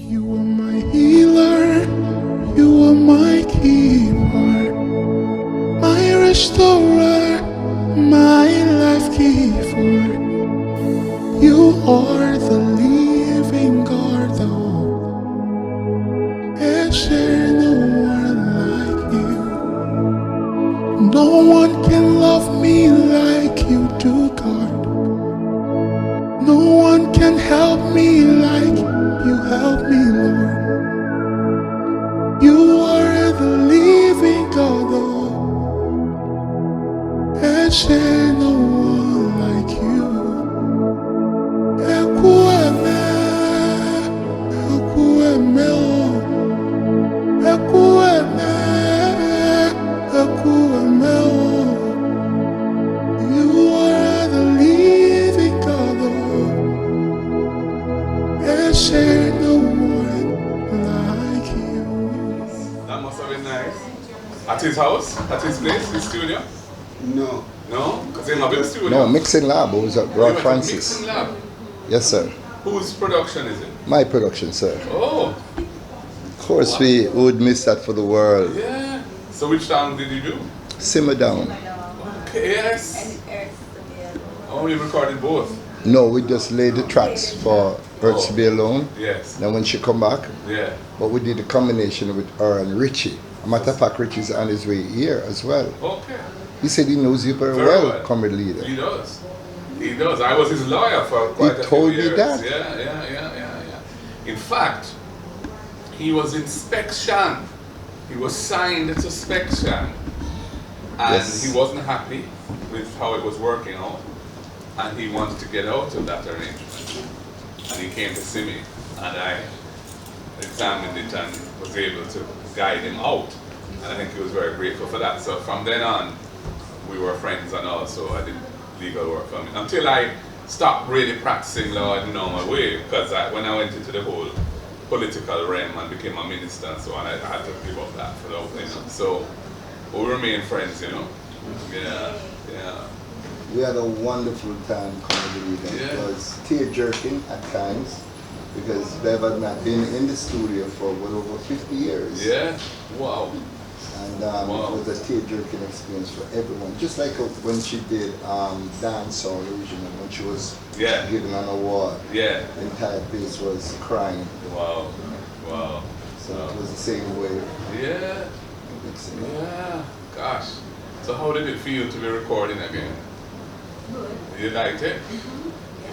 You are my healer, you are my keeper, my restorer, my life giver. You are the living God, though. Is there no one like you? No one can love me like you do, God. No one can help me like you help me, Lord. You are the living God, though. Is there no one like you? Ekueme, ekueme, oh. Ekueme, ekueme, oh. You are the living God, oh. Is there no one like you? That must have been nice. At his house? At his place? His studio? No. No? Because they have a studio. No, mixing lab. It was at You Roy went to Francis. Mixing lab. Yes, sir. Whose production is it? My production, sir. Oh, Of course, we would miss that for the world. yeah. So which song did you do? Simmer down. Okay, yes. Oh, you recorded both? No, we just laid the tracks for Earth to Be Alone. Yes. Then when she come back, Yeah. but we did a combination with her and Richie. A matter of fact, Richie's on his way here as well. Okay. He said he knows you very Very well, well. comrade leader. He does. He does. I was his lawyer for quite a told few me years. that. Yeah. In fact, he was in Spection. He was signed to Spection. And Yes. he wasn't happy with how it was working out. And he wanted to get out of that arrangement. And he came to see me. And I examined it and was able to guide him out. And I think he was very grateful for that. So from then on, we were friends and also I did legal work for him. Until I stopped really practicing law in a normal way, because when I went into the whole political realm and became a minister and so on, I had to give up that for the whole thing. So we remain friends, you know. Yeah. We had a wonderful time coming to Yeah. It was tear-jerking at times because Bev had not been in the studio for well over 50 years. Yeah. Wow. And Wow. it was a tear-jerking experience for everyone. Just like when she did Dance or Illusion, and when she was Yeah. given an award, Yeah. the entire place was crying. Wow. Wow. So it was the same way. Yeah. Mixing. Yeah. Gosh. So how did it feel to be recording again? You liked it?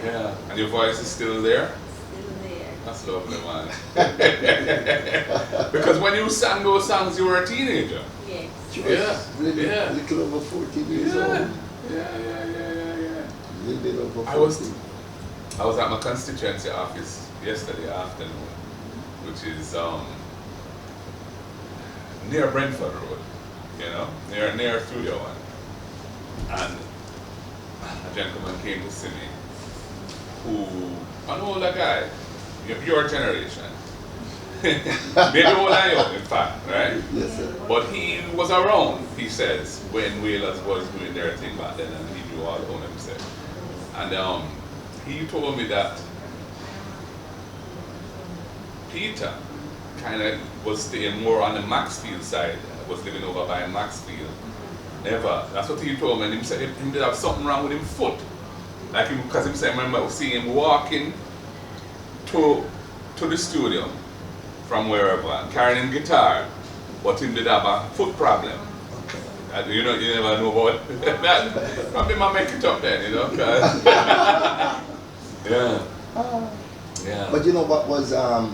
Yeah. And your voice is still there? That's lovely, man. Because when you sang those songs, you were a teenager. Yes. She was Yeah. really Yeah. a little over 14 years Yeah. old. Yeah. A little bit over 14. I was at my constituency office yesterday afternoon, which is near Brentford Road, you know, near Studio One. And a gentleman came to see me, who, an older guy, your generation, maybe older than you, in fact, right? Yes, sir. But he was around, he says, when Wailers was doing their thing back then, and he knew all about himself. And he told me that Peter kind of was staying more on the Maxfield side, was living over by Maxfield. Never. That's what he told me. And he said he did have something wrong with his foot. Like him, because he said, I remember seeing him walking to the studio from wherever, and carrying him guitar, but he did have a foot problem. You know, you never know about that. Probably might make it up then, you know. Yeah. But you know what was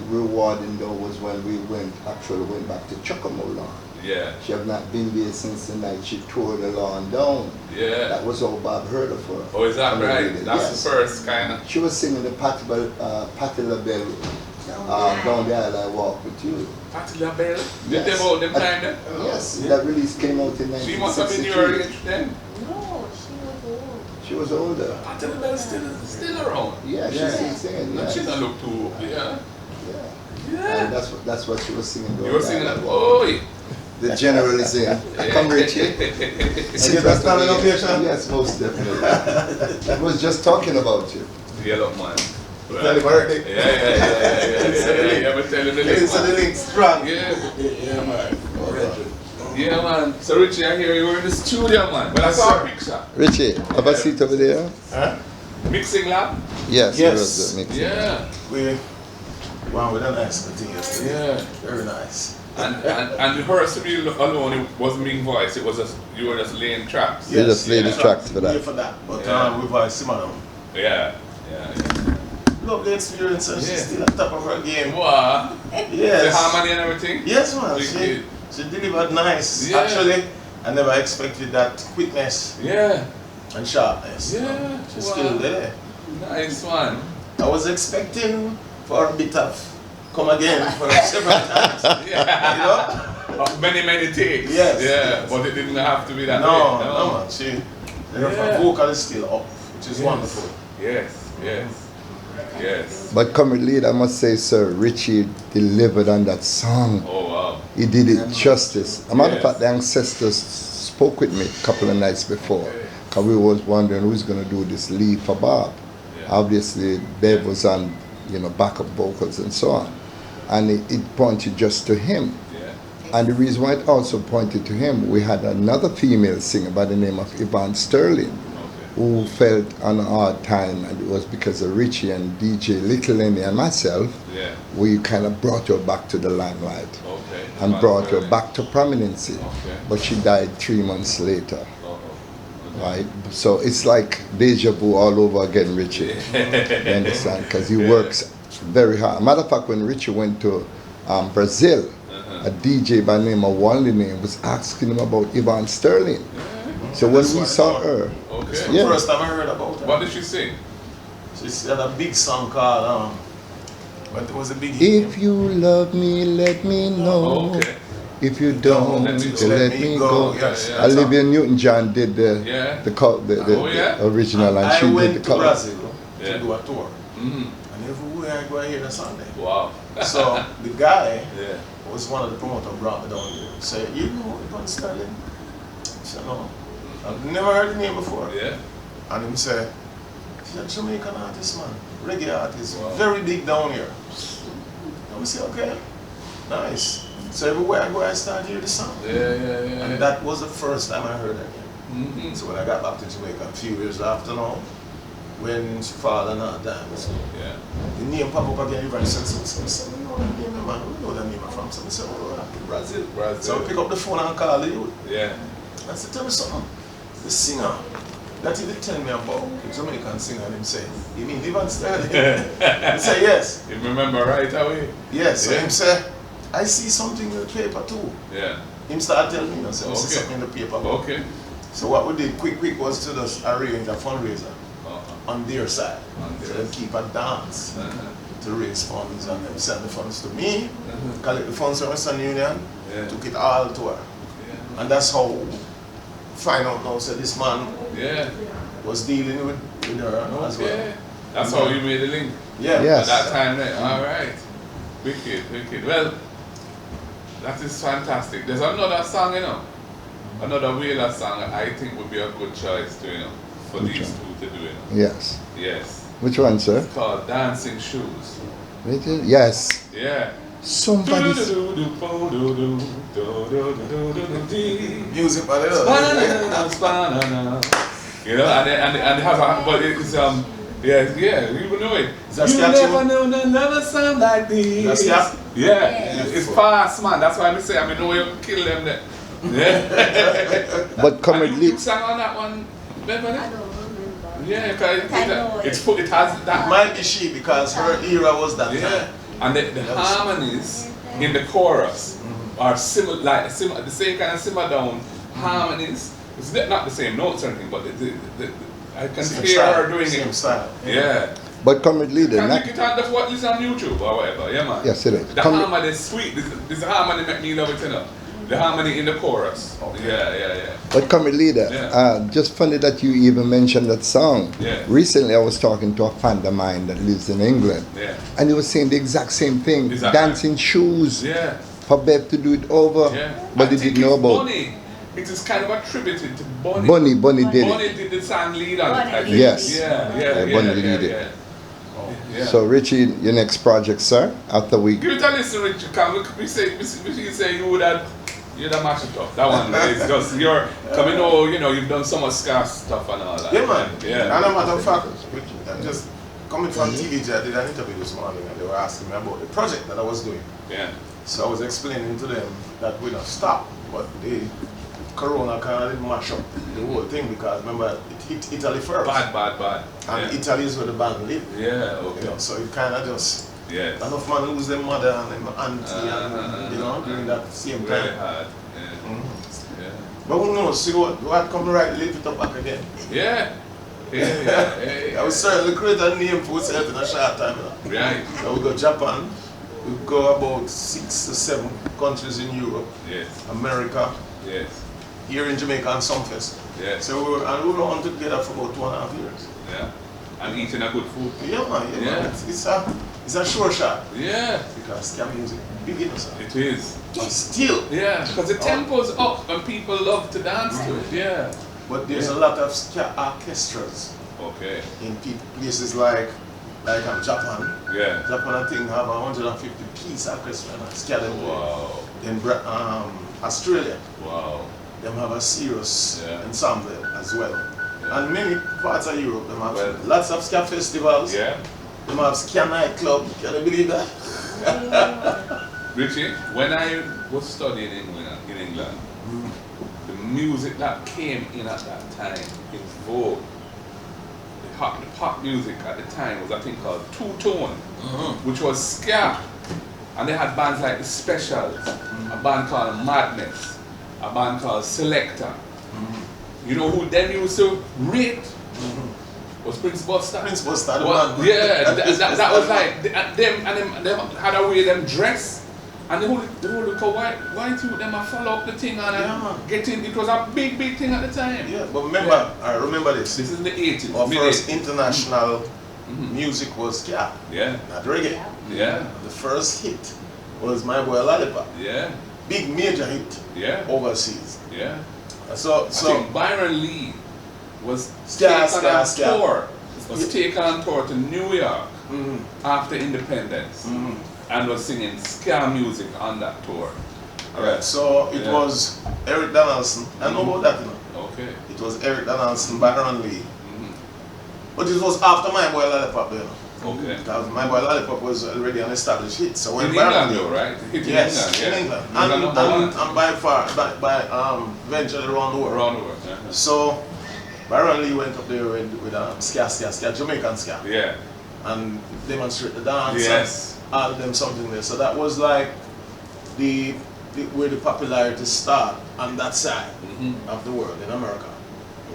rewarding though was when we went back to Chuckamole. Yeah. She had not been there since the night she tore the lawn down. Yeah. That was all Bob heard of her. Oh, is that right? That's Yes. the first kind of. She was singing the Patti LaBelle Down the Aisle I Walk With You. Patti LaBelle? Did Yes. them out them time then? Yes, Yeah. that release came out in 1963. She must have been your age then. No, she was old. She was older. Patti LaBelle still around. Yeah, she's still singing. And Yeah. she doesn't look too, yeah. Yeah. And that's what she was singing. You were singing that, oh, The general is in. Come, Richie. Is it a standing ovation? Yes, most definitely. I was just talking about you. Yellow man. Happy birthday. Yeah. Let me So the link's strong. Yeah. Yeah, man. Yeah, man. So Richie, I hear you were in the studio, man. But I saw a picture. Richie, have a seat over there? Huh? Mixing lab? Yes. Yes. it was the mixing. Yeah. We went with a nice thing yesterday. Yeah. Very nice. And the rehearsal alone, it wasn't being voiced, it was just, you were just laying tracks. You just laid the tracks for that. Yeah, for that. But Yeah. we voiced him on. Yeah. Lovely experience, and she's Yeah. still on top of her game. Wow. Yes. The harmony and everything? Yes, man. Wicked. She delivered nice. Yeah. Actually, I never expected that quickness Yeah. and sharpness. You know. Yeah. She's Wow. still there. Nice one. I was expecting for a bit of come again for several times. Yeah. You know? Many takes. Yes, Yeah. yes. But it didn't have to be that No, way. no, man. Her Yeah. vocal is still up, which is Yes. wonderful. Yes. But comrade lead, I must say, sir, Richie delivered on that song. Oh wow. He did it justice. A matter of Yes. fact, the ancestors spoke with me a couple of nights before, because we was wondering who's going to do this lead for Bob. Yeah. Obviously, Bev was on, backup vocals and so on. And it pointed just to him. Yeah. And the reason why it also pointed to him, we had another female singer by the name of Yvonne Sterling, who felt on a hard time, and it was because of Richie and DJ Little Lenny and myself. Yeah. We kind of brought her back to the limelight Okay. and brought her back to prominence. Okay. But she died 3 months later, Uh-oh. right? So it's like deja vu all over again, Richie. You understand? Because he works very hard. Matter of fact, when Richie went to Brazil, a DJ by the name of Wally name was asking him about Yvonne Sterling. So when That's we what I saw thought. her, Okay. It's the Yeah. first time I heard about her. What did she sing? She had a big song called, but it was a big hit. if you love me, let me know. Okay. If you don't, Let me let me go. Yes, Yeah. Olivia Newton-John did the Yeah. the Oh, yeah? original, and I she did went the to cover. Brazil Yeah. to do a tour, Mm-hmm. and everywhere I go, I hear the song there. Wow. So the guy Yeah. was one of the promoters brought me down here. Said, you know Yvonne Sterling? I said, no. I've never heard the name before. Yeah. And him said, she's a Jamaican artist, man. Reggae artist. Wow. Very big down here. And we say, okay, nice. So everywhere I go, I start hear the song. Yeah. And that was the first time I heard it. Mm-hmm. So when I got back to Jamaica a few years after now, when she father not died, so Yeah. the name pop up again, everybody said, so I said, we know that name, man. We know that name from. So I said, oh, Brazil. Brazil. So I pick up the phone and call the youth. Yeah. I said, tell me something. The singer that he did tell me about, the Jamaican singer, and him say, you mean Yvonne Sterling? He said, yes. You remember right away? Yes. So Yeah. him say, I see something in the paper too. Yeah. Him start telling me, I said, I see Okay. something in the paper. Okay. So what we did quick was to just arrange a fundraiser Uh-huh. on their side. On So their they keep a dance Uh-huh. to raise funds, and them send the funds to me, Uh-huh. collect the funds from Western Union, Yeah. took it all to her. Yeah. And that's how find out now, so this man Yeah. was dealing with her as well. Okay. That's how you made the link. Yeah. Yes. At that time there. All right. Wicked. Well, that is fantastic. There's another song, another Wailers song I think would be a good choice to, for Which these one? two to do, Yes. Yes. Which one, sir? It's called Dancing Shoes. Yes. Yeah. Somebody's. Music by the You know, and it has a, but it's yeah, you will know it. that You Ska never tune? know another sound like this. That's Ska? Yeah, it's fast, man. That's why I say, I know you kill them there. Yeah. But comrade And lead. you sang on that one, Beverly? I don't remember. Yeah, because I know it has It that. might be she because her era was that Yeah, time. and the harmonies in the chorus are similar, like the same kind of simmer down harmonies. It's not the same notes or anything, but I can Same hear style, her doing same it. style. Yeah. But comrade leader, Can not, take it on the what listen on YouTube or whatever, yeah man. Yes, it is. The harmony is sweet. This harmony make me love it, The harmony in the chorus. Okay. Yeah. but comrade leader, Yeah. just funny that you even mentioned that song. Yeah. Recently, I was talking to a friend of mine that lives in England, Yeah. and he was saying the exact same thing. Exactly. Dancing shoes Yeah. for Bev to do it over, Yeah. but I he think didn't know it's about. Bunny. It is kind of attributed to Bunny. Bunny did Bunny it. did the song lead on it. I Bunny think. Yes. Yeah. Bunny did it. Yeah. Yeah. So Richie, your next project, sir? After we Give it a listen, Richard. We say you'd have mashed it up. That one is just you're coming. You know, you've done so much ska stuff and all that. Yeah, man. Yeah. And a matter of fact, I'm just coming from TVJ, I did an interview this morning and they were asking me about the project that I was doing. Yeah. So I was explaining to them that we don't stop, but the Corona kind of didn't mash up the whole thing because remember it hit Italy first. Bad. And Yeah. Italy is where the band live. Yeah. Okay. You know, so it kind of just Yeah. enough man lose their mother and their auntie and you know during that same Very time. hard. Yeah. Mhm. Yeah. But who knows? See what come right, lift it up back again. Yeah. I will certainly create a name for yourself in a short time. You know. Right. So we go Japan, we go about 6 to 7 countries in Europe, Yes. America, Yes. here in Jamaica and Sunfest. Yes. So we were on together for about 2.5 years. Yeah. And eating a good food. Yeah man, yeah, Yeah. man. It's a sure shot Yeah. because ska music big in us. It is. But still, Yeah. Because the tempo's up and people love to dance to it. Yeah. but there's Yeah. a lot of ska orchestras Okay. in places like Japan. Yeah. Japan I think have 150 piece orchestra and ska them play. Wow. In Australia, Wow. them have a serious Yeah. ensemble as well. Yeah. And many parts of Europe, them have Well- lots of ska festivals. Yeah. Them have ska nightclub. Can you believe that? Richie, when I was studying in England, the music that came in at that time in vogue, the pop music at the time was a thing called two-tone, which was ska. And they had bands like The Specials, a band called Madness, a band called Selector. You know who them used to rate? Was Prince Buster. Prince Buster, the Well, man. yeah, that was like them had a way them dress, and the whole look of white youth them a follow up the thing and Yeah, man. get in. It was a big thing at the time. Yeah, but remember, I remember this. This is in the 80s. Our mid first 80s. international music was ska, Yeah, not reggae. yeah, The first hit was My Boy Lollipop. yeah, Big major hit yeah, overseas. yeah. So I think Byron Lee was Ska, taken ska, on ska. tour. Was taken on tour to New York Mhm. after independence Mhm. and was singing ska music on that tour. Alright, so it Yeah. was Eric Donaldson. I know about that, you know. Okay. It was Eric Donaldson, Byron Lee. Mhm. But it was after My Boy Lollipop, you know. Okay. Because My Boy Lollipop was already an established hit. So when In Byron England Lee, though, right? Hit in yes, England, yeah. in England, England number one. and by far, ventured around the world. Around the world. So Byron Lee went up there with ska, Jamaican ska, Yeah. and demonstrate the dance. Yes. And add them something there. So that was like where the popularity start on that side Mhm. of the world in America.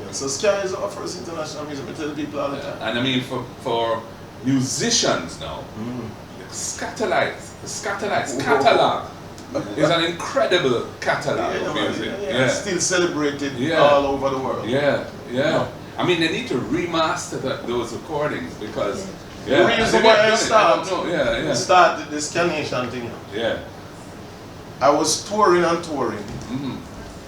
Yeah, so ska is our first international music. I tell people all the time. And I mean for musicians now, Mm. the Scatterlights catalog is an incredible catalog Yeah, of man, music. yeah. Still celebrated Yeah. all over the world. Yeah, yeah. Yeah. I mean, they need to remaster those recordings because, The yeah. reason they've why done I it, start, don't know. Yeah, yeah. started this Ska Nation thing. Yeah. I was touring, Mhm.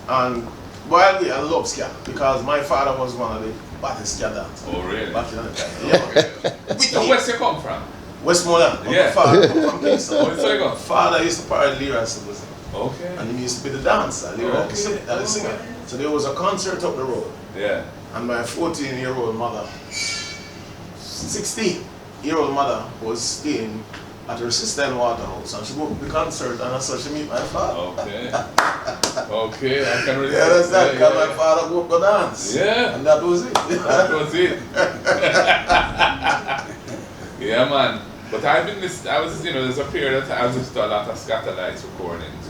and while I love ska because my father was one of the baddest ska dancers Oh, really? back in the time. Yeah. So where's you come from? Westmoreland. But Yeah. My father come from Oh, Kingston. so you go. Father used to parade lyrics and Okay. he used to be the dancer, lyric, Okay. the singer. So there was a concert up the road, Yeah. and my 14-year-old mother, 16-year-old mother was staying at her sister in Waterhouse, and she go to the concert, and that's how she meet my father. Okay. Okay, I can relate. Yeah, that's that, because Yeah, my father go dance. Yeah. And that was it. That was it. Yeah, man. But I've been there's a period of time I listened to a lot of Scatterlights recordings,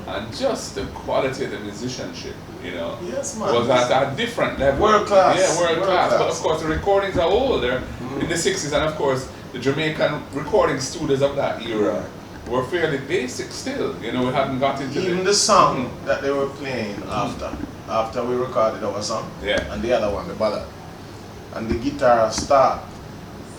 and just the quality of the musicianship, Yes, man. was at a different level. World class. Yeah, world World class. But class. of course, the recordings are old. They're in the 60s, and of course, the Jamaican recording studios of that era were fairly basic still. We hadn't got into Even the song that they were playing after we recorded our song, Yeah. and the other one, the ballad, and the guitar start,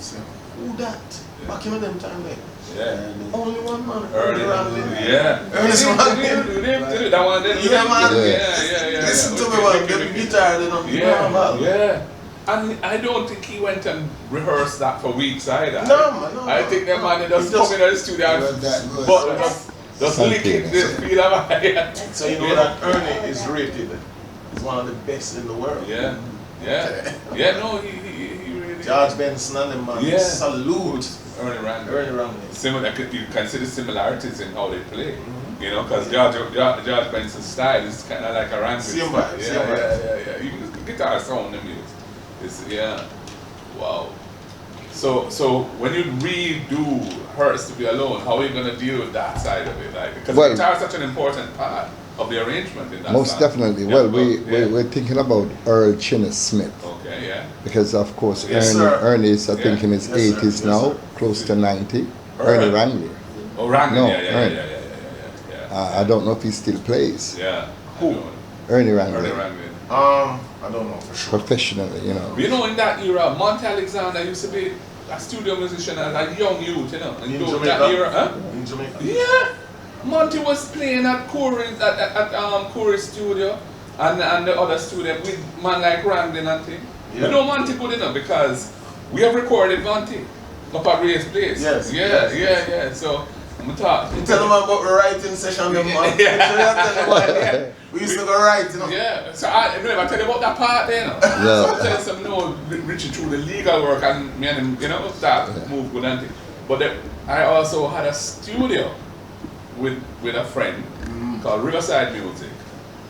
say, who that? Back in them time there. Yeah. Only one man. Early, Randy. yeah. Ernest Randy. That one, then. Yeah, man. Yeah. Listen to me, man. The guitar, they don't Yeah, normal. yeah. And I don't think he went and rehearsed that for weeks either. No, man, no. I think that man just He just- come in the studio and but just licking the feel of it. So you know that Ernie is rated as one of the best in the world. Yeah, no, he really. George Benson and them, man. Yeah. Salute. Ernie Randall. Ernie Randall. Similar, you can see the similarities in how they play. You know, because George Benson's style is kind of like a Randall Same style. vibe, same vibe. Yeah. Even the guitar sound, them use. Wow. So when you redo Hurts to Be Alone, how are you gonna deal with that side of it? Like, because guitar is such an important part of the arrangement in that Most song. definitely. Yeah, Well, we're thinking about Earl Chinna Smith. Okay, yeah. Because of course Yes, sir. Ernie is I think in his Yes, sir. 80s Yes, now, sir. close to 90. Earl. Ernie Wrangler. Oh, Randall, No, yeah. Ernie. I don't know if he still plays. Yeah. Who? Ernie Ernie Wrangler. Randall. I don't know for sure. Professionally, you know. You know, in that era, Monty Alexander used to be a studio musician as a young youth, you know. In those- Jamaica? that era, huh? In Jamaica? Yeah. Monty was playing at Corey's Corey's studio and the other studio with man like Randall and thing. Yeah. You know Monty good enough because we have recorded Monty up at Ray's place. Yes, Yeah. So I'm talking. You tell them about the writing session, them, man. Yeah. We used to go write, you know. Yeah, so I tell you about that part there, you know. Yeah. So I tell you some, Richie through the legal work and me and him, that move good and thing. But then I also had a studio with a friend called Riverside Music.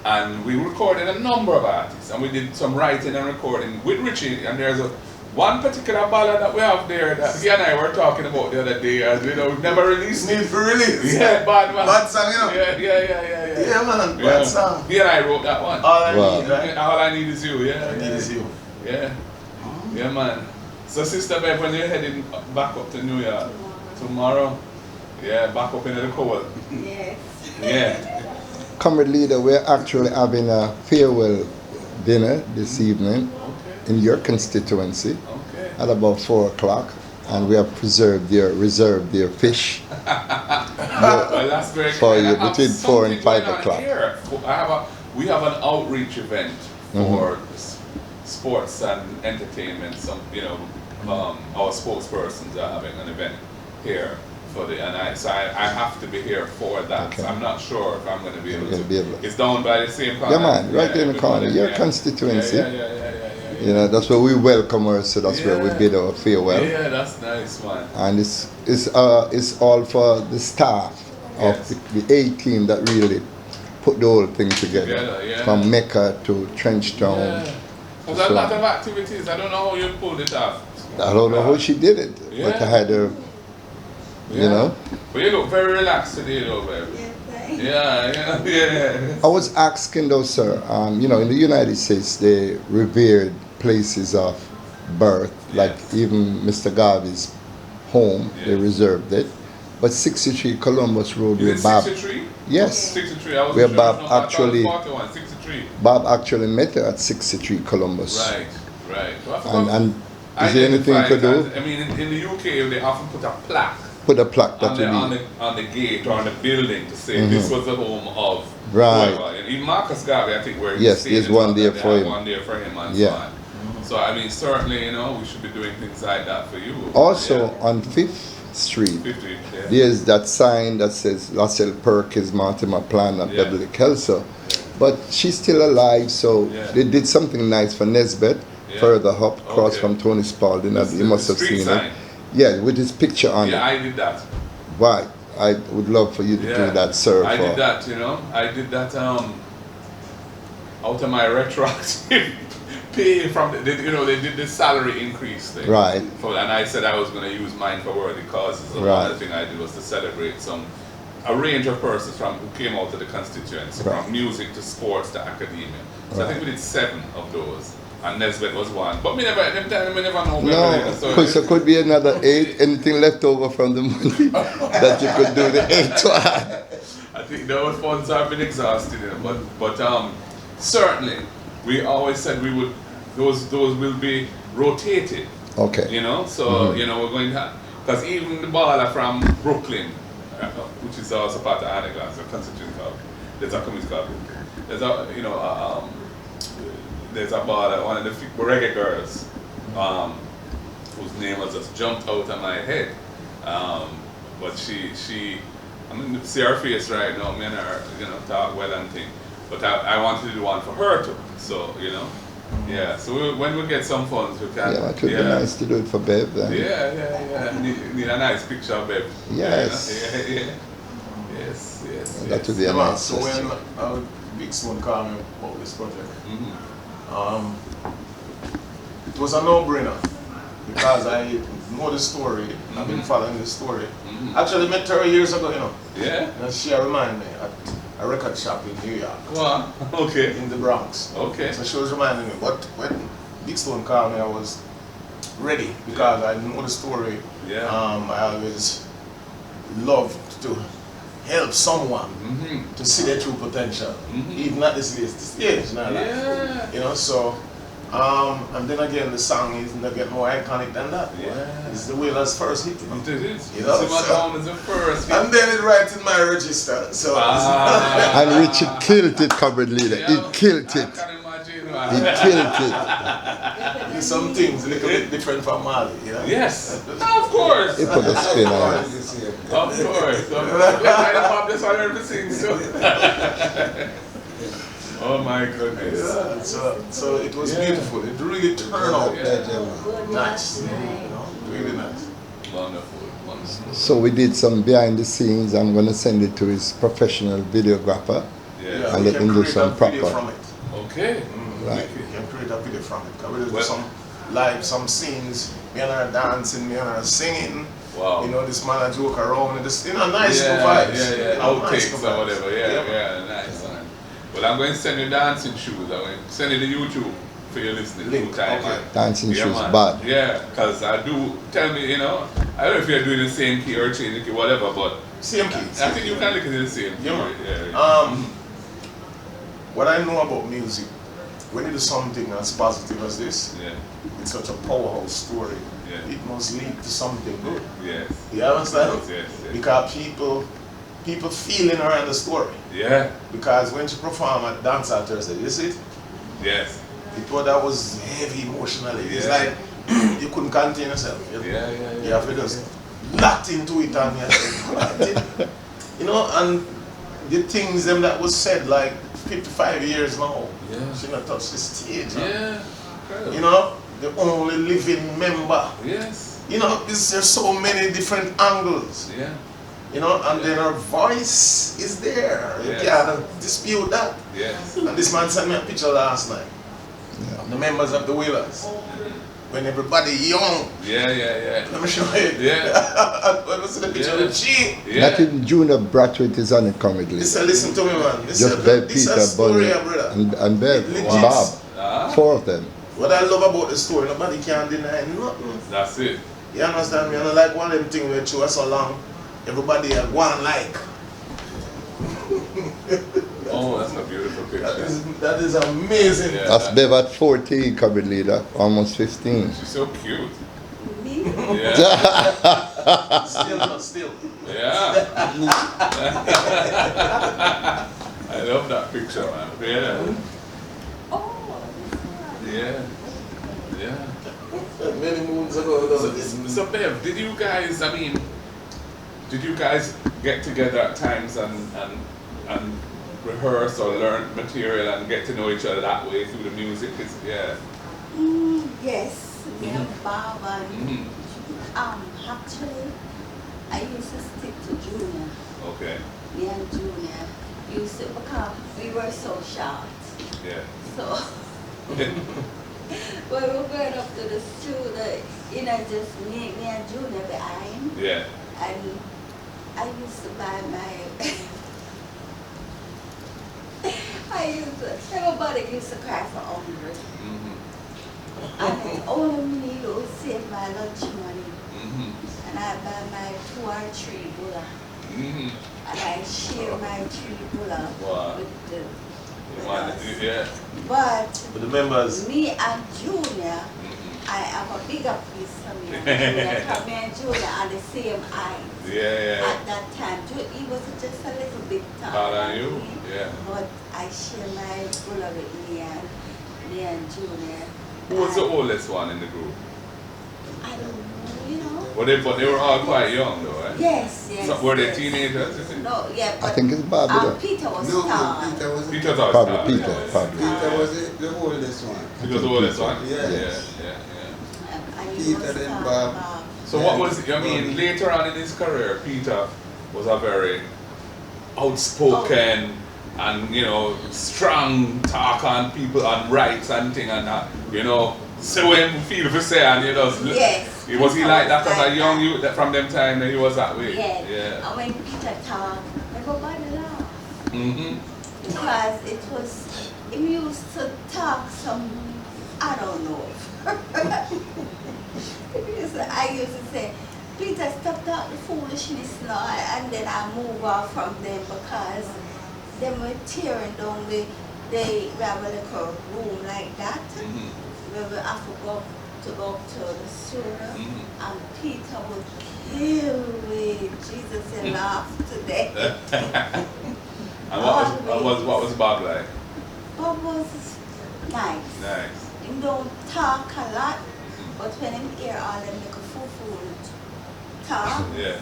And we recorded a number of artists and we did some writing and recording with Richie. And there's one particular ballad that we have there that he and I were talking about the other day, as we've never released. Need for release. Yeah, bad man. Bad song, you know. Yeah, man, bad song. He and I wrote that one. All I Wow. need, right? All I need is you, yeah. I need is you. Yeah, man. So Sister Bev, when you're heading back up to New York tomorrow, back up into the cold. Yes. Yeah. Comrade Leader, we're actually having a farewell dinner this evening in your constituency Okay. at about 4 o'clock, and we have reserved their fish Well, that's very for kind. you I have between 4 and something 5 going on o'clock. here. We have an outreach event for sports and entertainment. Our spokespersons are having an event here so I have to be here for that. Okay. So I'm not sure if I'm going to be able You're to. gonna be able to. It's down by the same corner. Yeah, man, right there in the corner. everybody, Your yeah. constituency. Yeah. You know, that's where we welcome her, so that's where we Yeah. bid our farewell. Yeah, that's nice, man. And it's all for the staff of Yes. the A team that really put the whole thing together. Yeah. From Mecca to Trenchtown. Yeah. There's a lot of activities. I don't know how you pulled it off. I don't know how she did it, but Yeah. I had her, you know. But you look very relaxed today, though, baby. Yes, thanks. Yeah. I was asking though, sir, in the United States, they revered places of birth, like even Mr. Garvey's home, they reserved it. But 63 Columbus Road, where Is it Bob, 63? yes, 63. I was Where sure Bob it was not actually- 41, 63. Bob actually met her at 63 Columbus. Right. Well, I forgot- And is there anything you could do? I mean, in the UK, they often put a plaque Put a plaque that on would the be. gate or on the building to say this was the home of Right. whoever. And even Marcus Garvey, I think, where he Yes, stayed there's and one stuff, there they for have him. One there for him and Yeah. so on. So I mean, certainly, we should be doing things like that for you. Also on 5th Street, 50, there's that sign that says Lassell Perkins, Mortimer Plan, and Yeah. Beverly Kelso. But she's still alive, so Yeah. they did something nice for Nesbeth, Yeah. further up, across Okay. from Tony Spalding. That's You must the have street seen sign. it. Yeah, with his picture on Yeah, it. I did that. Right. I would love for you to do that, sir. I for- did that, I did that out of my retroactive pay from they did the salary increase thing. Right. And I said I was going to use mine for worthy causes. So Right. Another thing I did was to celebrate a range of persons who came out to the constituency, Right. from music to sports to academia. So I Right. think we did 7 of those. And Nesbeth was one. But we never know. No, so it could be another 8. Anything left over from the money that you could do the 8 to add. I think those funds have been exhausted, but certainly we always said we would. Those will be rotated. Okay. So we're going to because even the baller from Brooklyn, which is also part of Anagas, a constituency called there's a community called Brooklyn. There's there's about one of the reggae girls, whose name has just jumped out of my head. But she, I mean, see her face right now, me and her, talk well and thing. But I wanted to do one for her too. So, yeah. So when we get some funds, we can. Yeah, it would be nice to do it for Bev. Yeah. Need a nice picture of Bev. Yes. Yeah. Yes. That would be a nice. So when Big Stone called me about this project, it was a no-brainer because I know the story. I've been following the story. Actually met her years ago, Yeah. And she reminded me at a record shop in New York. Wow. Okay. In the Bronx. Okay. So she was reminding me, but when Big Stone called me, I was ready because I know the story. Yeah. I always loved to help someone to see their true potential, even at this stage in our life. So, and then again, the song is not get more iconic than that. Yeah. It's the Wailers' first hit. It is. So, is the first hit. and then it right in my register. So, And Richard killed it, cupboard leader. He killed it. I can imagine. He killed it. there's some things a little bit different from Marley. Yes. Of course. He put a spin on it. Of course. I pop this on everything. So. Oh my goodness. Yeah, so it was beautiful. It really turned out nice. Really nice. Wonderful. So we did some behind the scenes. I'm going to send it to his professional videographer Yeah. and let him do some proper. Okay. Right. You can create a video from it. We do some scenes, me and her dancing, me and her singing. Wow. This man a joke around, nice vibes. Yeah. Outtakes or whatever. Yeah. Nice. Well, I'm going to send you dancing shoes. I'm going to send you the YouTube for your listening. Okay. Dancing shoes, man. bad. Yeah, because I do, tell me, I don't know if you're doing the same key or changing the key, whatever, but Same key. I think you can look at the same key. Yeah, man. What I know about music, when you do something as positive as this, it's such a powerhouse story. Yeah. It must lead to something good. Yes. You understand? Yes. Because people feeling around the story. Yeah. Because when she performed at Dance Hall Thursday, you see it? Yes. That was heavy emotionally. It's Yeah. like you couldn't contain yourself. Yeah. You have to just locked into it and and the things them that was said like 55 years now. Yeah. She not touched the stage. Yeah. Incredible. The only living member. Yes. There's so many different angles. Yeah. And then her voice is there. You Yes. can't dispute that. Yes. And this man sent me a picture last night. Yeah. The members of the Wailers. When everybody young. Yeah. Let me show you. Yeah. When we see the picture of G. Yeah. Not even Junior Bradford is on it currently. Listen to me, man. Just Bev, Peter, story, Bunny, brother. and Bev, Legit. and Bob. Ah. 4 of them. What I love about the story, nobody can deny nothing. That's it. You understand me? I don't like one of them things where you are so long, everybody are one like. Oh, that's a beautiful picture. That is amazing. Yeah. That's Bev at 14, cupboard leader, almost 15. She's so cute. Me? Yeah. Still. Yeah. I love that picture, man. Yeah. Oh, Yeah. Many moons ago. So Bev, did you guys get together at times and rehearse or learn material and get to know each other that way through the music? yes, me and Bob and actually, I used to stick to Junior. Okay. Me and Junior used to, because we were so short. Yeah. So when we were going up to the studio, just me and Junior behind. Yeah. And I used to buy everybody used to cry for hungry. And only me who save my lunch money. And I buy my 2 or 3 bulla. And I share my 3 bulla Wow. with the Yeah. But the members. me and Junior, I have a bigger piece from me and Junior, because me and Junior are the same height. Yeah. At that time, he was just a little bit taller Taller than you? me, Yeah. but I share my bulla with me and me and Junior. Who was the oldest one in the group? I don't know, you know. But they were all quite young though, right? Yes, yes. So, were they yes. teenagers? You think? No, yeah, but I think it's Bobby though. Peter was No, tall. Peter was Peter was Probably tall, Peter, yeah. probably. Peter was the oldest one. He was the oldest one? Yeah. Yeah. And he Peter was then tall, Bob. So Yeah, what was, I mean, Bobby. later on in his career, Peter was a very outspoken and, you know, strong talk on people and rights and thing and that, you know, so when feel for say and, you know, Yes. was he Peter like that was as like a young that. youth that from them time that he was that way? Yeah. And when Peter talked, everybody laughed. Mm-hmm. Because it was, him used to talk some, I don't know. I used to say, Peter, stop talking foolishness now, and then I move off from them because they were tearing down we have a little room like that, Mm-hmm. where we have to go up to the studio, Mhm. and Peter would kill me. Jesus, he laughed today. And what was Bob like? Bob was nice. Nice. He don't talk a lot, but when him hear all them little foo-foo talk, Yeah.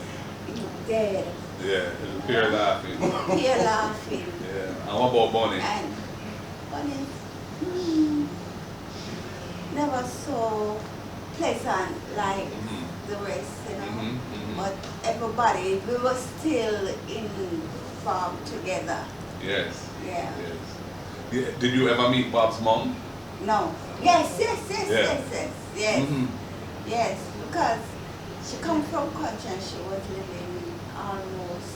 he dead. Yeah. He was pure laughing. He laughing. Yeah. And what about Bonnie? And Bunny, never so pleasant like Mhm. the rest, you know. Mhm, mhm. But everybody, we were still involved together. Yes. Yeah. Yes. Yeah. Did you ever meet Bob's mom? No. Yes. Yeah. Yes. Mhm. Yes, because she come from country and she was living almost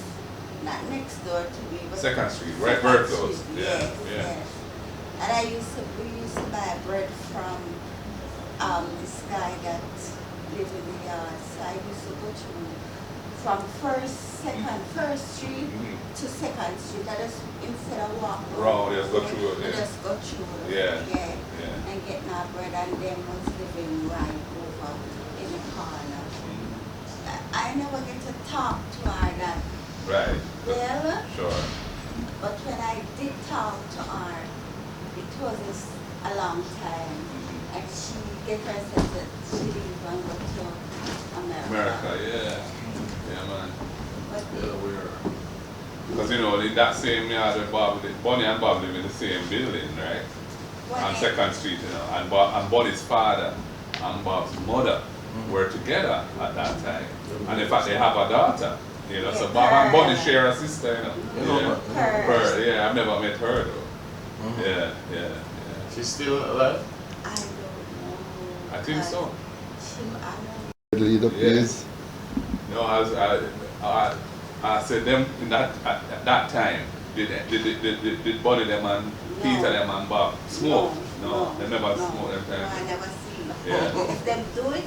not next door to me, but Second Street, right? Second Very close. Street, Yeah. Yes, Yeah. yes. And we used to buy bread from this guy that lived in the yard. So I used to go through from first street Mhm. to Second Street. I just instead of walking Round, just go through it, I yeah. just go through it. Yeah. Yeah. And get my bread, and them was living right over in the corner. Mhm. I never get to talk to her that Right. well, Sure. but when I did talk to her, it was a long time. Mhm. And she get herself that she didn't want to go to America, yeah. Yeah, man. But Because, you know, in that same yard where Bonnie and Bob live in the same building, right? what On if- Second Street, you know. And Bonnie's father and Bob's mother were together at that time. And in fact, they have a daughter, you know. So Yeah, Bob and Bonnie her. share a sister, you know. Her. Yeah, I've never met her though. Mhm. Yeah. She's still alive? I don't know. I think so. She, I don't Leader, please. No, I said them in that at that time. Did Bonnie them and Peter them and Bob smoke? No, they never smoked them No, I time. never seen them. Yeah. If them do it,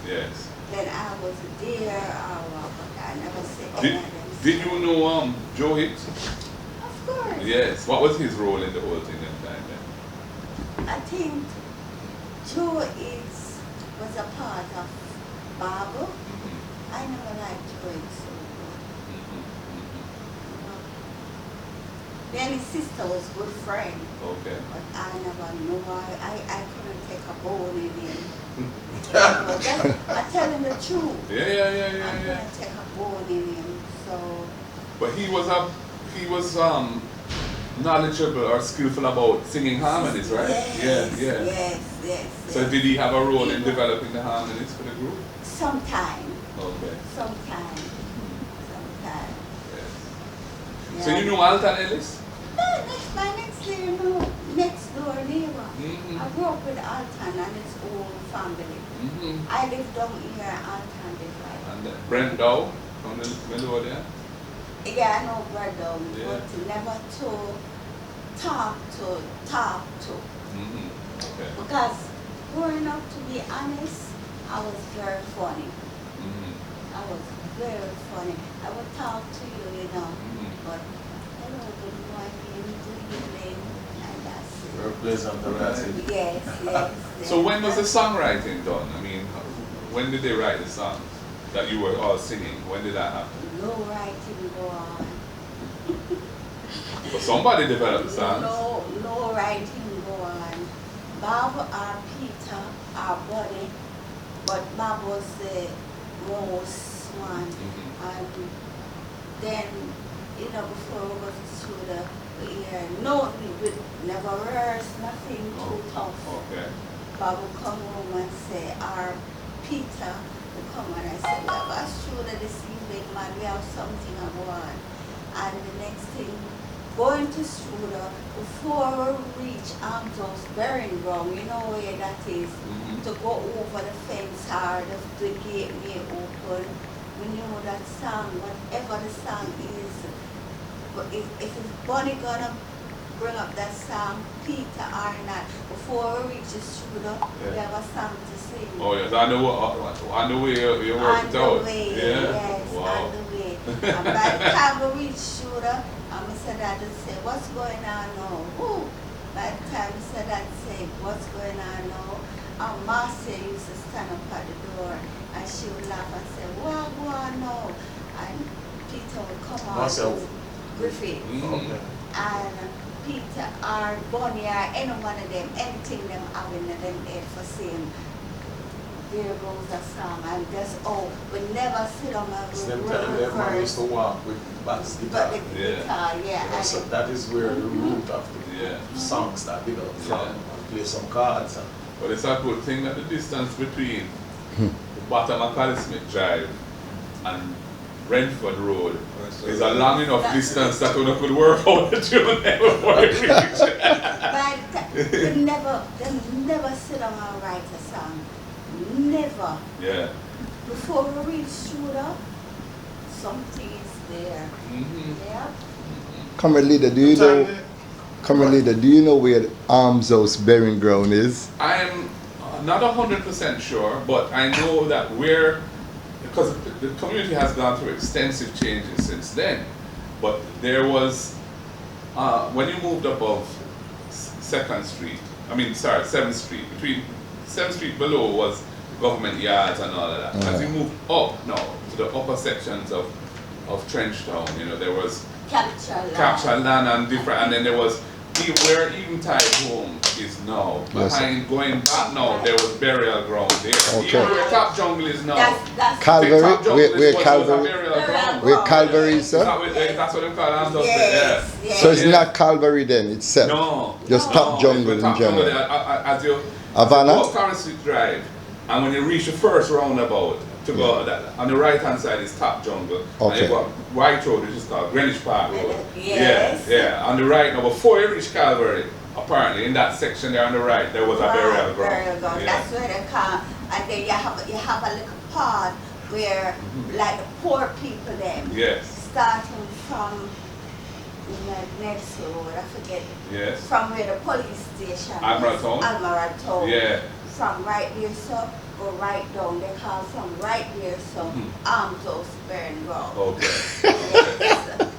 Yes. then I was there or but I never see any Did, of them. did you know Joe Hicks? Of course. Yes. What was his role in the whole thing that time then? I think Joe was a part of Bible. Mhm, I never liked Joe so mhm, Me and his sister was good friend, mhm. Okay. but I never knew I couldn't take a bone in him. But I tell him the truth. Yeah. I couldn't take a bone in him. So But he was knowledgeable or skillful about singing harmonies, right? Yes. So did he have a role in developing the harmonies for the group? Sometime. Okay. Sometime. Yes. Yeah. So you know Alton Ellis? My next door neighbor. Mhm. I grew up with Alton and his whole family. Mm-hmm. I lived down here at Alton before. And Brent Dow from the Melodia? Yeah, I know brother, Yeah. but never to talk to. Mm-hmm. Okay. Because growing up, to be honest, I was very funny. Mm-hmm. I was very funny. I would talk to you, Mhm. but hello, good morning, good evening, and that's it. Very pleasant to listen. Yes. So when was the songwriting done? I mean, when did they write the song that you were all singing? When did that happen? No writing go on. Well, somebody developed the songs. No writing go Bob or Peter or Buddy, but Bob was the most one. And then, you know, before we got through the year, no, we would never rehearse nothing too tough. Okay. Bob would come home and say, or Peter would come and I said, we have a shooter this evening, man, we have something on one. And the next thing, going to Struder, before we reach Amtos Burying Ground, you know where that is, to go over the fence or the gate may open. We knew that song, whatever the song is, but if Bonnie gonna bring up that song, Peter or not, before we reach the Struder, we have a song to sing. Oh yes, I know on the way you work it out. On the way, Yeah. yes, Wow. on the way. And by the time we reach Struder, Mr. Dad would say, what's going on now? Woo! By the time Mr. Dad said, what's going on now? And Marcia used to stand up at the door and she would laugh and say, what go on now? And Peter would come out to Griffith. Okay. And Peter or Bonnie or any one of them, anything them having in them head for saying, there goes a song, and that's all. We never sit on a It's them time that man used to walk with bass guitar. but the guitar, yeah. You know, And so that is where the root of the Yeah. songs that develop from. Yeah. And play some cards. And But it's a good thing that the distance between the bottom of Cali Smith Drive and Brentford Road is a long enough distance that we could work out the tune before we reach. By the time, they never sit down and write a song. Never. Yeah. Before we reach Struder, something is there. Yeah. Comrade Leader, do you know? Comrade Leader, do you know where the Arms House Burying Ground is? I'm not 100% sure, but I know that because the community has gone through extensive changes since then, but there was, when you moved above 7th Street, between 7th Street below was government yards and all of that. As you moved up now to the upper sections of Trenchtown, you know, there was capture land and different, and then there was where Eventide Home is now. Yes, Behind going back now, there was burial ground there. Okay. Even where Top Jungle is now. That's Calvary, Top Jungle where was Calvary, a burial ground. where Calvary is, Is sir? that's what they call Arms House. yes, Yeah. yes. So it's Yeah. not Calvary then itself? No. Just No, Top Jungle it's in Top Jungle general. there. As you Havana? go up Current Street Drive, and when you reach the first roundabout, to go that, on the right hand side is Top Jungle, and Okay. you go White Road, which is called Greenwich Park Road. Yes. Yeah. On the right, now before you reach Calvary, apparently in that section there on the right, there was a burial ground. Burial ground. Yeah. That's where they come. And then you have a little part where like the poor people them. Yes. Starting from next road, I forget. Yes. From where the police station is. Admiral Town? Admiral Town. Yeah. From right there, so go right down. They call from right there, so Arms House Burying Ground. Okay.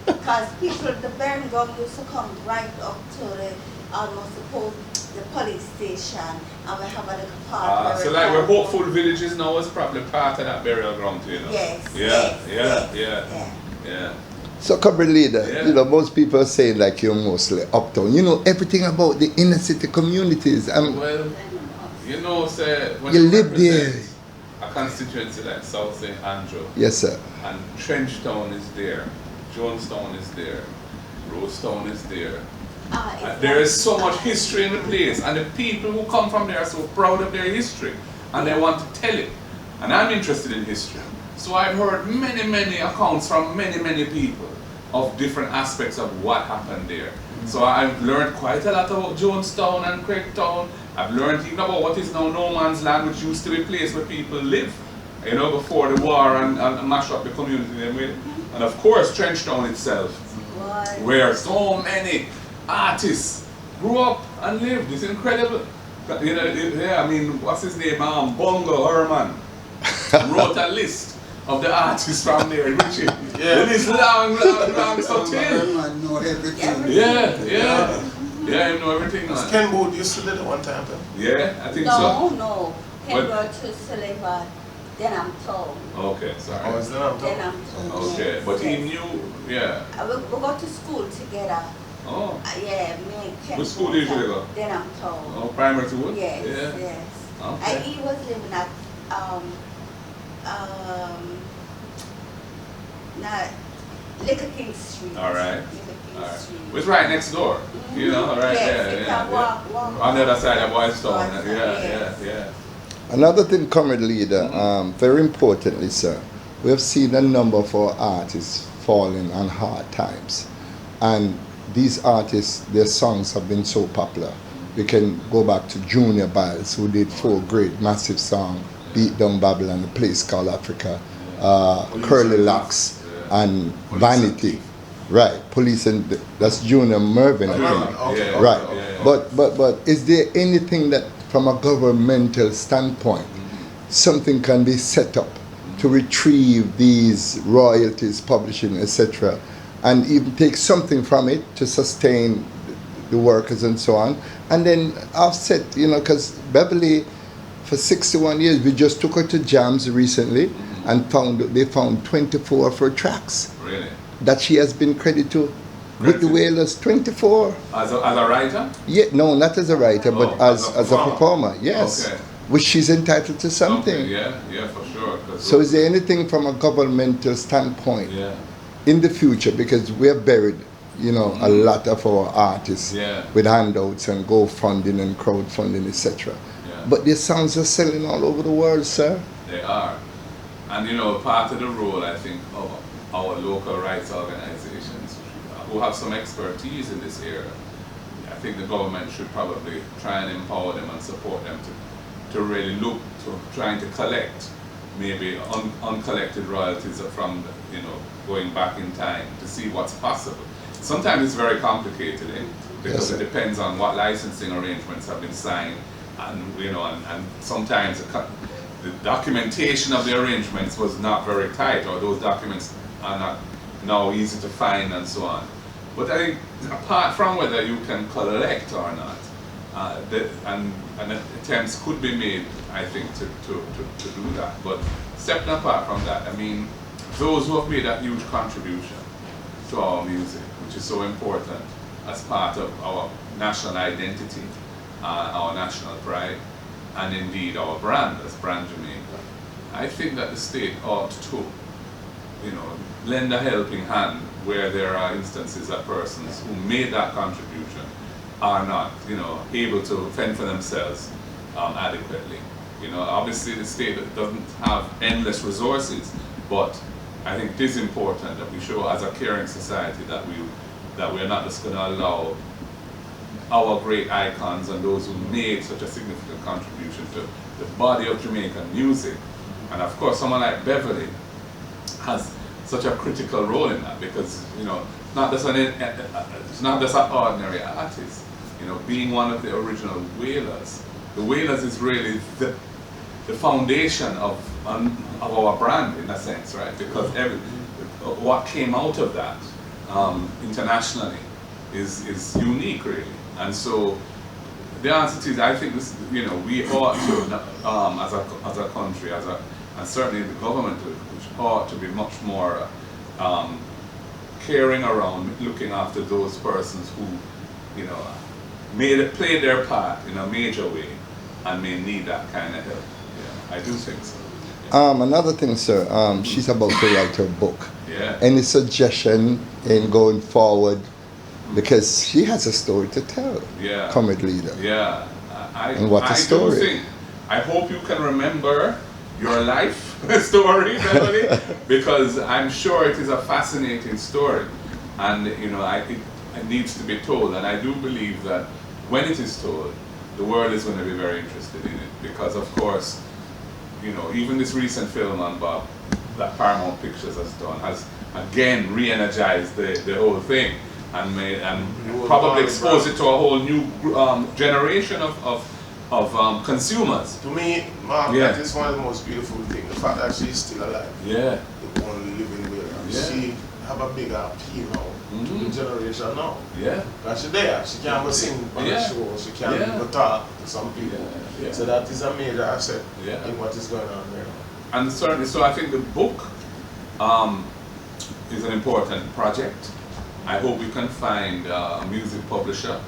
Because people, the Burying Ground used to come right up to the police station, and we have a little part. So like where Hopeful Village is now is probably part of that burial ground too, you know? Yes. Yeah. So, Comrade Leader, Yeah. you know, most people are saying like you're mostly uptown. You know everything about the inner city communities. Well, you know, say, when You live represent there. a constituency like South St. Andrew, Yes, sir. and Trenchtown is there, Jonestown is there, Rosetown is there. There is so much history in the place, and the people who come from there are so proud of their history, and they want to tell it. And I'm interested in history. So I've heard many accounts from many people of different aspects of what happened there. So I've learned quite a lot about Jonestown and Craigtown. I've learned even about what is now no man's land, which used to be a place where people live, you know, before the war and mash up the community they made. And of course Trenchtown itself, where so many artists grew up and lived. It's incredible. You know, yeah, I mean, what's his name? Bongo Herman wrote a list of the artists from there, Richie. Yeah. It is long, so thin. Man know everything. Yeah, you know everything, man. Ken Booth used to do it one time, though. Yeah, I think so. No. Can go to Sullivan, then I'm told. Okay, Oh, sorry. is that Then I'm told. Okay, but he Yes. knew, yeah. We go to school together. Oh. Yeah, me and Ken. Which school did you go? Then I'm told. Oh, primary school? Yes, Yeah. yes. Okay. And he was living at not Liquor King Street. All right. Liquor King All right. Street. It's right next door. You know, right Yes, there. you Yeah, can walk On the other side of White Stone. White Stone, yes. Yeah. Another thing, Comrade Leader, very importantly, sir, we have seen a number of our artists falling on hard times. And these artists, their songs have been so popular. We can go back to Junior Biles, who did 4 great, massive songs, Beat Down Babylon, A Place Called Africa, Curly Locks, and Vanity. Right, Police and that's Junior Mervyn, I think. Okay. Right, Yeah. but is there anything that, from a governmental standpoint, something can be set up to retrieve these royalties, publishing, etc., and even take something from it to sustain the workers and so on, and then offset, because Beverly, for 61 years, we just took her to jams recently, and they found 24 of her tracks. Really? That she has been credited to with the Wailers, 24. As a writer? Yeah, no, not as a writer, but as a performer, yes. Okay. Which she's entitled to something. Okay, yeah, for sure. So is there anything from a governmental standpoint Yeah. in the future, because we have buried, a lot of our artists with handouts and GoFunding and crowdfunding, etc. Yeah. But their songs are selling all over the world, sir. They are. And part of the role, I think, of our local rights organizations who have some expertise in this area, I think the government should probably try and empower them and support them to really look to trying to collect maybe uncollected royalties from going back in time to see what's possible. Sometimes it's very complicated, because it depends on what licensing arrangements have been signed, and and sometimes the documentation of the arrangements was not very tight, or those documents are not now easy to find and so on. But I think apart from whether you can collect or not, and attempts could be made, I think, to do that. But stepping apart from that, I mean, those who have made a huge contribution to our music, which is so important as part of our national identity, our national pride, and indeed our brand as Brand Jamaica, I think that the state ought to, lend a helping hand where there are instances that persons who made that contribution are not, able to fend for themselves adequately. Obviously the state doesn't have endless resources, but I think it is important that we show as a caring society that we are not just going to allow our great icons and those who made such a significant contribution to the body of Jamaican music. And of course, someone like Beverly has such a critical role in that, because it's not just an ordinary artist. Being one of the original Wailers, the Wailers is really the foundation of our brand, in a sense, right? Because what came out of that internationally is unique, really. And so the answer is, I think this, we ought to, as a country, and certainly the government, which ought to be much more caring around looking after those persons who, played their part in a major way and may need that kind of help. Yeah, I do think so. Yeah. Another thing, sir, she's about to write her book. Yeah. Any suggestion in going forward? Because she has a story to tell. Yeah. Comrade Leader. Yeah. And what a story. I hope you can remember your life story, Beverly, because I'm sure it is a fascinating story, and it needs to be told. And I do believe that when it is told, the world is going to be very interested in it, because of course, even this recent film on Bob that Paramount Pictures has done has again re-energized the whole thing and probably exposed it to a whole new generation of consumers. To me, Mark, that is one of the most beautiful things. The fact that she's still alive. Yeah. The only living Wailers. Yeah. She have a bigger appeal now to the generation now. Yeah. Because she's there. She can go sing on the show. She can go talk to some people. Yeah. So that is a major asset Yeah. in what is going on there. And certainly, so I think the book is an important project. I hope we can find a music publisher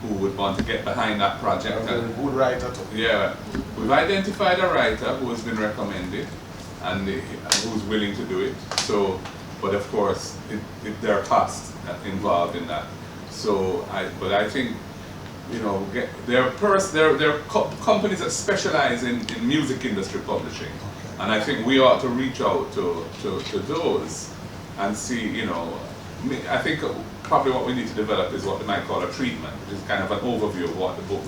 who would want to get behind that project. A very good writer too. Yeah, we've identified a writer who has been recommended and who's willing to do it. So, but of course, there are costs involved in that. So, but I think, you know, there are companies that specialize in music industry publishing, and I think we ought to reach out to those and see, you know, I think probably what we need to develop is what we might call a treatment, which is kind of an overview of what the book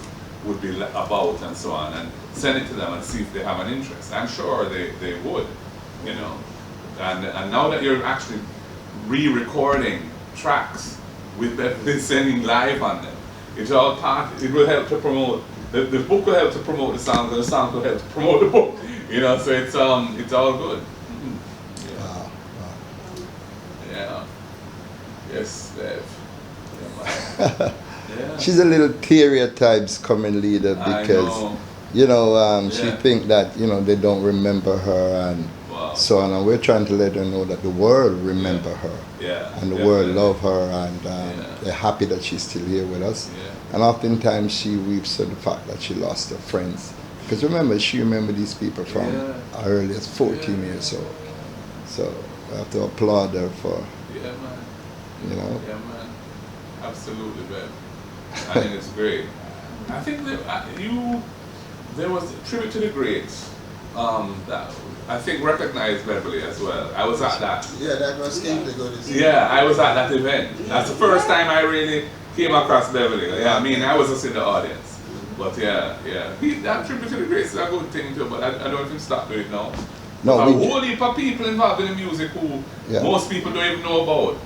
would be about and so on, and send it to them and see if they have an interest. I'm sure they would, you know. And now that you're actually re-recording tracks with Beverly sending live on them, it's all part, it will help to promote, the book will help to promote the songs, and the songs will help to promote the book, you know, so it's all good. Yeah. Wow. Yeah. Yes, Bev. Yeah. She's a little teary at times, coming leader, because you know, she think that, you know, they don't remember her and so on, and we're trying to let her know that the world remember her, and the world love her, and they're happy that she's still here with us. And oftentimes she weeps at the fact that she lost her friends, because remember, she remembered these people from her earliest 14 years old. So we have to applaud her for, you know. Yeah, man. Absolutely, Bev. I think it's great. I think that there was a tribute to the greats that I think recognized Beverly as well. I was at that. Yeah, that was King to go to see. Yeah, I was at that event. That's the first time I really came across Beverly. Yeah, I mean, I was just in the audience. But yeah. That tribute to the greats is a good thing too, but I don't think stop doing it now. No, a whole heap of people involved in the music who most people don't even know about.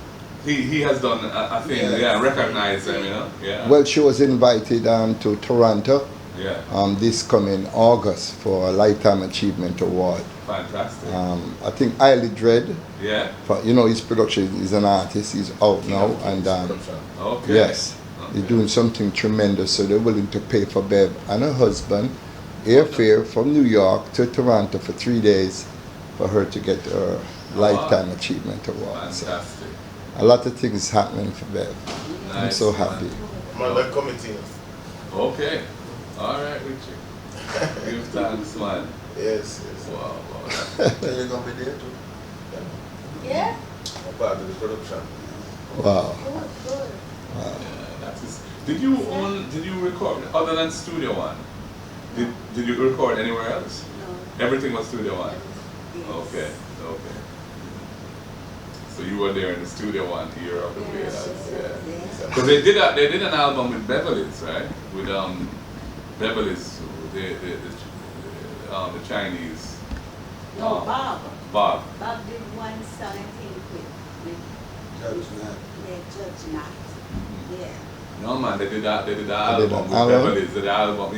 He has done a thing, recognize them, you know. Yeah. Well, she was invited to Toronto. Yeah. This coming August for a Lifetime Achievement Award. Fantastic. I think Iley Dread. Yeah. You know, his production is an artist. He's out now, and okay. yes, he's doing something tremendous. So they're willing to pay for Bev and her husband airfare from New York to Toronto for 3 days for her to get her Lifetime Achievement Award. Fantastic. So a lot of things happening for Bev. Nice, I'm so happy. I'm on the committee. Okay. All right, Richie. Give thanks, man. Yes. Wow. You're going to be there too? Yeah? I'm part of the production. Wow. Good. Wow. Yeah, that is. Did you record other than Studio One? Did you record anywhere else? No. Everything was Studio One. Yes. Okay. So you were there in the Studio One era of the Wailers, Because they did an album with Beverly's, right? With Beverly's, the Chinese. No, Bob. Bob. Bob did one song, I think, with Judge Nat. Judge Nat. Yeah. No man, they did that album with Beverly's, the album,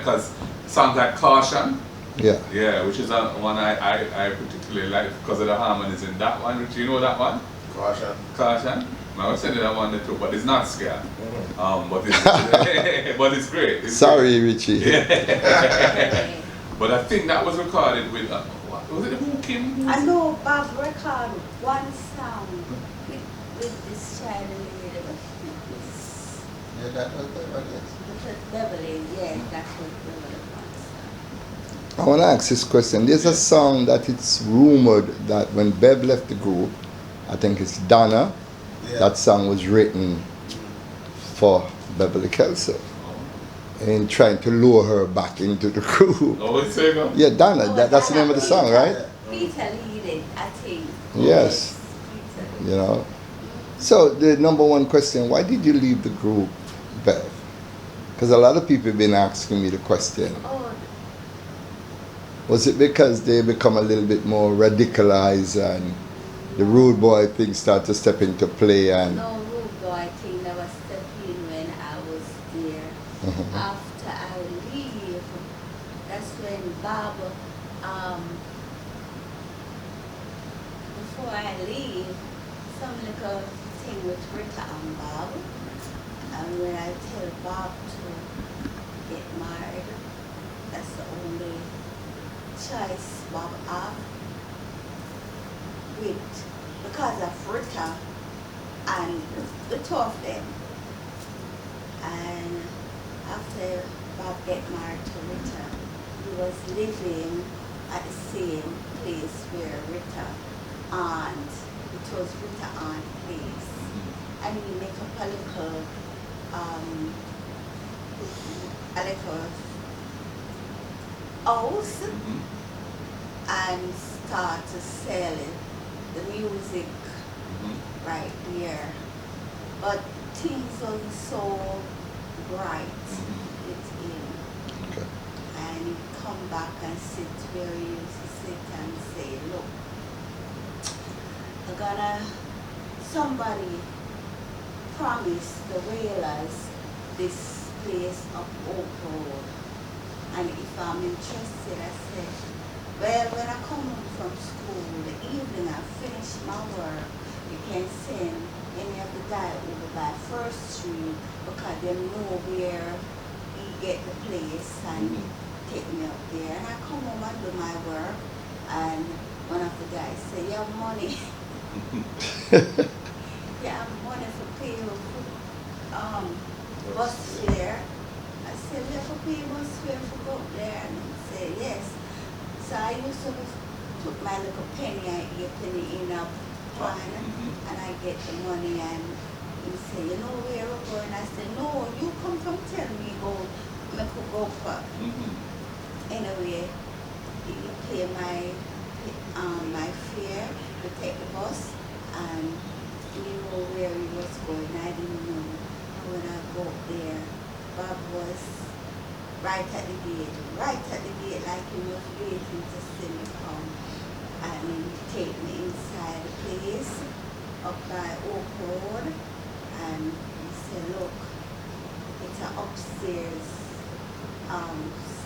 because songs like Caution. Yeah, which is one I particularly like because of the harmonies in that one. Richie, you know that one? Caution. I was saying that one too, but it's not Ska. But it's great. Sorry, Richie. But I think that was recorded with was it Who Kim? I know Bob recorded one song with this child lady. Yeah, that was Beverly. Beverly, yes, that was Beverly. I want to ask this question. There's a song that it's rumored that when Bev left the group, I think it's Donna, that song was written for Beverly Kelso and trying to lure her back into the group. Oh, it's Sega? Yeah, Donna, that's the name of the song, right? Peter leaded, I think. Yes. Peter. You know. So the number one question, why did you leave the group, Bev? Because a lot of people have been asking me the question. Oh, Was it because they become a little bit more radicalized and the rude boy thing start to step into play? And no rude boy thing never stepped in when I was there. After I leave, that's when Bob, before I leave, some little thing with Rita and Bob. And when I tell Bob to get married, that's the only choice Bob have with, because of Rita, and the two of them. And after Bob get married to Rita, he was living at the same place where Rita aunt, it was Rita aunt place. And we make up a little house and start to sell the music right there. But things wasn't so bright with him. Okay. And he come back and sit where he used to sit and say, look, somebody promised the Wailers this place up Oak Road. And if I'm interested, I said, well, when I come home from school, the evening I finish my work, you can send any of the guy over by First Street because they know where he get the place and take me up there. And I come home and do my work, and one of the guys say, you have money. You have money for pay bus fare. I said, we have to pay bus fare for go up there. And he said, yes. So I used to put my little penny, I get penny in a pan, and I get the money, and he said, you know where we're going? I said, no, you come from tell me, make a go for. Anyway, he pay my fare to take the bus, and he knew where he was going. I didn't know. And when I go up there, Bob was right at the gate, like he was waiting to see me come. And he take me inside the place, up by Oak Road, and he said, look, it's an upstairs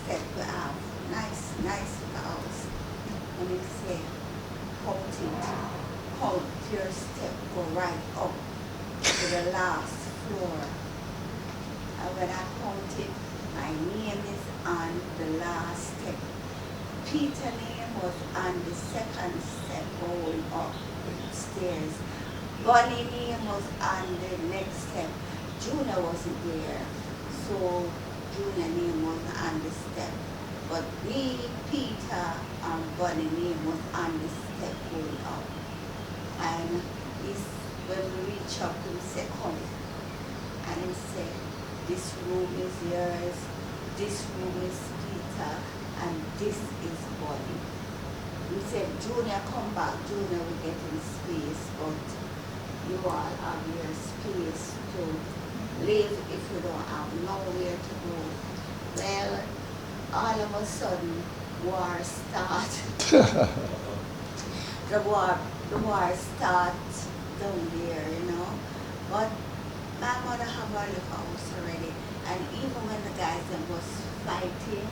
step we have, nice house. And he said, count your step, go right up to the last floor. And when I counted, my name is on the last step. Peter's name was on the second step going up the stairs. Bunny's name was on the next step. Junior wasn't there, so Junior's name was on the step. But me, Peter, and Bunny's name was on the step going up. And when we reach up, he said, come. And he said, this room is yours, this room is Peter, and this is Bunny. We said, Junior, come back. Junior will get in space, but you all have your space to live if you don't have nowhere to go. Well, all of a sudden, war start. the war start down there, you know. But my mother had a little house already, and even when the guys was fighting,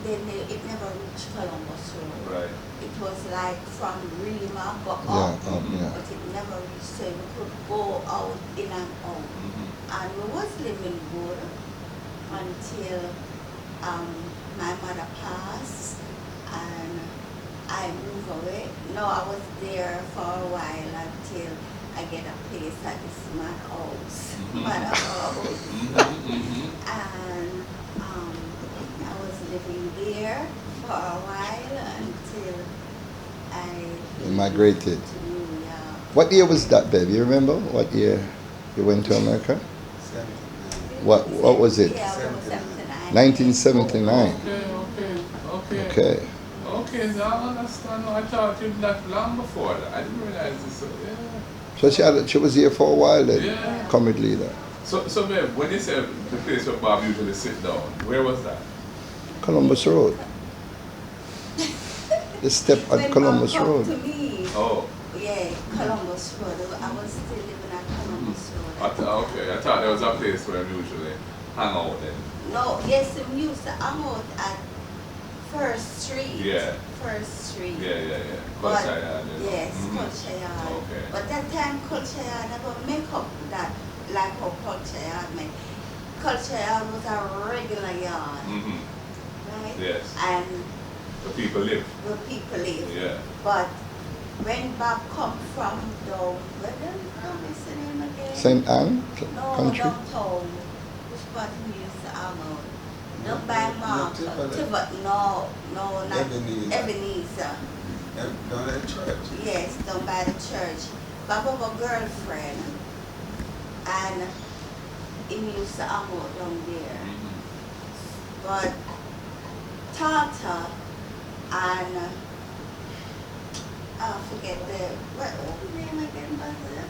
it never reached Columbus Road. Right. It was like from Rima go up, but it never reached, so we could go out, in and out. And we was living good until my mother passed and I moved away. No, I was there for a while until I get a place at this man's house, and I was living there for a while until I migrated. to New York. What year was that, Bev? You remember what year you went to America? 79. What was it? Yeah, it was 79. 1979. Okay. Okay, so I understand. I thought you left long before that. I didn't realize this. So she was here for a while then, Yeah. comedy leader. So babe, when you said the place where Bob usually sit down, where was that? Columbus Road. The step at When Columbus Bob come Road. to me, Oh, yeah, Columbus Road. I was still living at Columbus Road. okay. I thought there was a place where we usually hang out then. No, yes, we used to hang out at First Street. Yeah. First Street. Yeah. But, Culture Yard, you know. yes, Culture Yard. Okay. But that time Culture Yard never make up that like how Culture Yard made. Culture Yard was a regular yard, right? Yes. And The people live. where people live. Yeah. But when Bob come from down, where is the name again? St. Anne No, country? downtown. Which part we used to have out? Down by Mark. Tivoli. No, not Ebenezer. Ebenezer. Down at church. Yes, down by the church. Bob have a girlfriend. And he used to hang out down there. But Tata and I forget what was the name again, brother?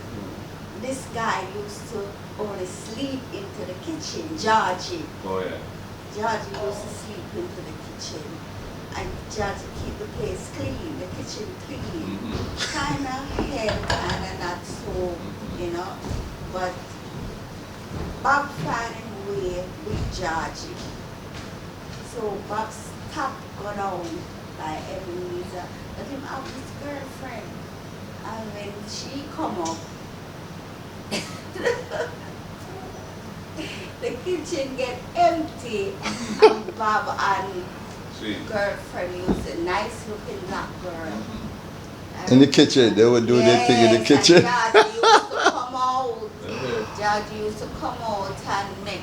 This guy used to only sleep into the kitchen, Georgie. Oh yeah. Georgie used to sleep into the kitchen. And Georgie keep the place clean, the kitchen clean. Kinda help, kinda not so, you know. But Bob found a way with Georgie. So Bob stopped go down by Ebenezer. But him have his girlfriend. And when she come up, the kitchen get empty. And Bob and girlfriend used a nice looking black girl. In the kitchen, they would do their thing in the kitchen. And George used to come out. George used to come out and make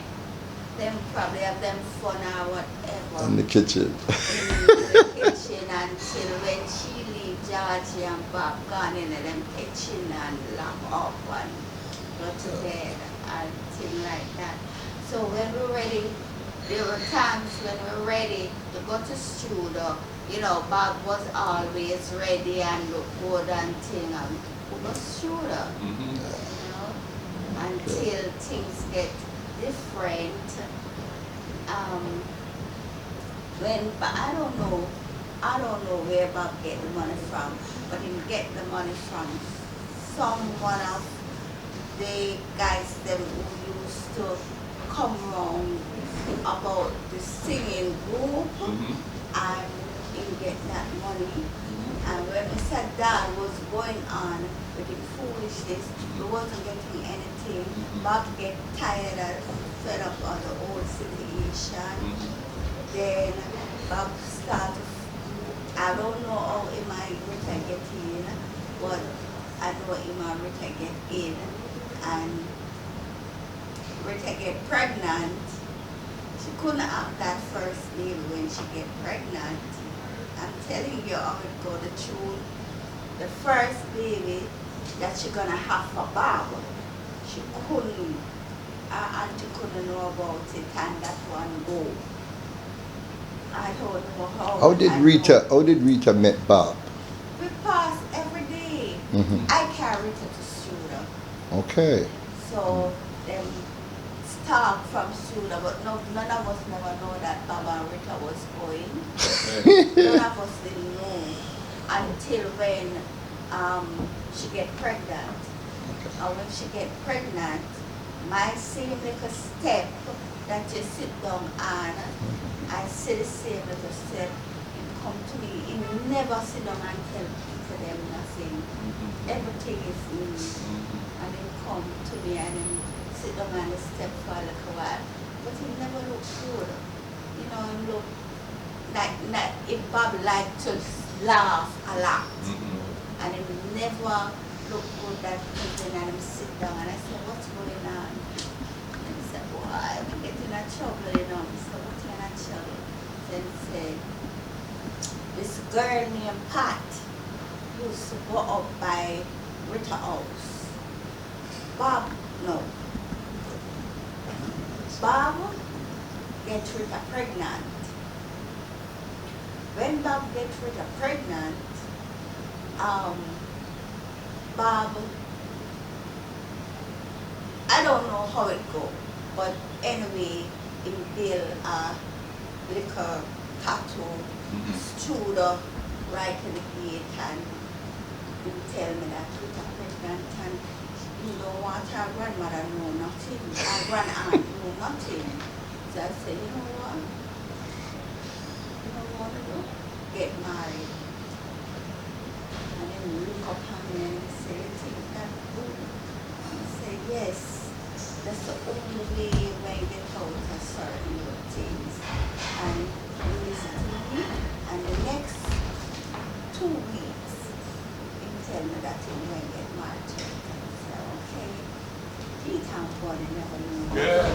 them probably have them fun or whatever. In the kitchen. In the kitchen until when she leave Georgie and Bob gone in them kitchen and lock up and go to bed and things like that. So when we're ready, there were times when we're ready to go to studio, you know, Bob was always ready and look good and thing and we go to studio, you know, until things get different. But I don't know where Bob get the money from, but he get the money from someone of the guys them who used to come around about the singing group, and he get that money. And when Mr. Dad was going on with the foolishness, he wasn't getting anything. Bob get tired and fed up on the old situation. Then Bob started, I don't know how he might get in, but I know he might get in. And Rita get pregnant. She couldn't have that first baby when she get pregnant. I'm telling you how it go the truth. The first baby that she gonna have for Bob, she couldn't, her auntie couldn't know about it, and that one go. I don't know how. How did Rita met Bob? We pass every day. I carry Rita to studio. Okay. So them start from studio, but none of us never know that Bob and Rita was going. None of us didn't know until when she get pregnant. And when she get pregnant, my same little step that you sit down on, I see the same little step. He come to me. He never sit down and tell people them nothing. Everything is me. And he come to me and then sit down on the step for a little while. But he never looked good. You know, he looked like if Bob liked to laugh a lot. And he never looked good that evening, and him sit down and I said, what's going on? And he said, boy, I'm getting in trouble, you know. I said, what's in trouble? Then he said, this girl named Pat used to go up by Rita house. Bob get Rita pregnant. When Bob get Rita pregnant, Bob, I don't know how it go, but anyway, he built a liquor tattoo studio right in the gate, and he tell me that Rita pregnant and you don't want her grandmother know nothing, her grandaunt know nothing. So I said, you know what? You know what to do? Get married. And then he look up at me and he said, you think that's good? And I said, yes. That's the only way when you get out of certain things. And he listened to me, and the next 2 weeks, he him when he get married to her. So, okay. He town boy, they never knew. Yeah.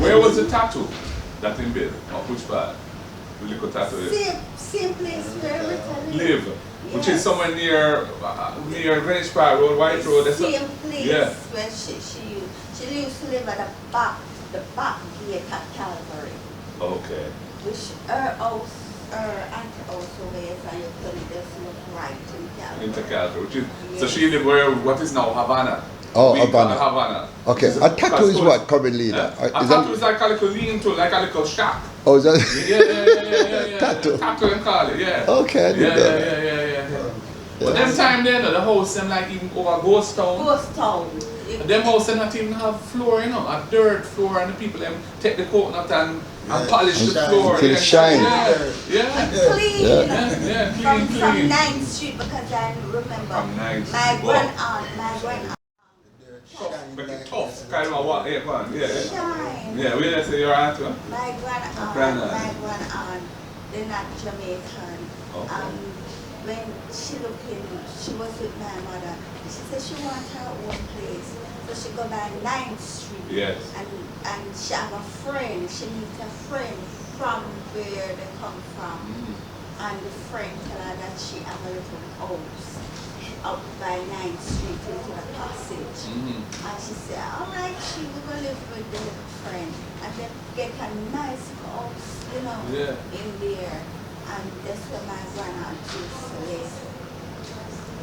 Where was the tattoo that in bed? Or which part? The little tattoo. Same place where we Live. Which is somewhere near Greenwich Park Road, White Road. That's same place yeah. where she used to live at the back gate at Calvary. Okay. Which her house, her aunt also is, and you could just look right in Calvary. Into Calvary. Which is, Yes. So she lived where, what is now Havana. Oh, We call Havana. Havana. Okay, a tattoo is what currently? A tattoo is like a little lean-to, like a little shack. Oh, is that? Yeah. Tattoo. Tattoo and call it, yeah. Okay, I didn't know that. Yeah. But them time then, the house them like even over ghost town. Ghost town. Them house them not even have floor, you know, a dirt floor, and the people them take the coconut and polish the Shine. floor. Until it shine. Yeah. Clean. Yeah, From clean. 9th Street, because I remember From 9th my Street. grand-aunt, Make it tough, kind of what, yeah, go on, yeah. shine. Yeah, we just say your aunt, huh? My Grand-aunt. grand-aunt, they're not Jamaican. Okay. When she looked in, she was with my mother. She said she wants her own place. So she go by 9th Street. Yes. And she have a friend. She meets a friend from where they come from. And the friend tell her that she have a little house up by 9th Street into the passage. And she said, all right, she will go live with the little friend. And then get a nice house, you know, in there. And that's where my grandaunt used to live.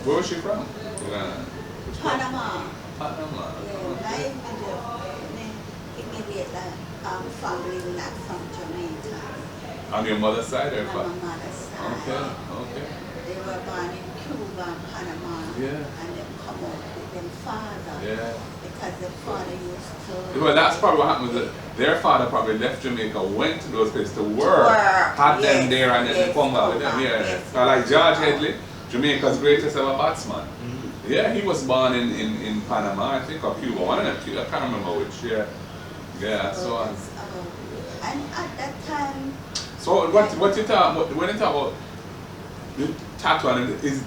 Where was she from? Panama. Panama. Yeah, my immediate family not from Jamaica. On your mother's side or On father? my mother's side. Okay. They were born in Cuba and Panama. Yeah. And they come out with their father. Yeah. Because their father used to... Well, that's probably what happened. Was that their father probably left Jamaica, went to those places to work, had them there, and then they come back with them. Yeah. Yes. Like George Headley, Jamaica's greatest ever batsman. Yeah, he was born in Panama, I think, or Cuba. One of them, I can't remember which. Yeah. So. And at that time... So what you talk? When you talk about the tattoo, is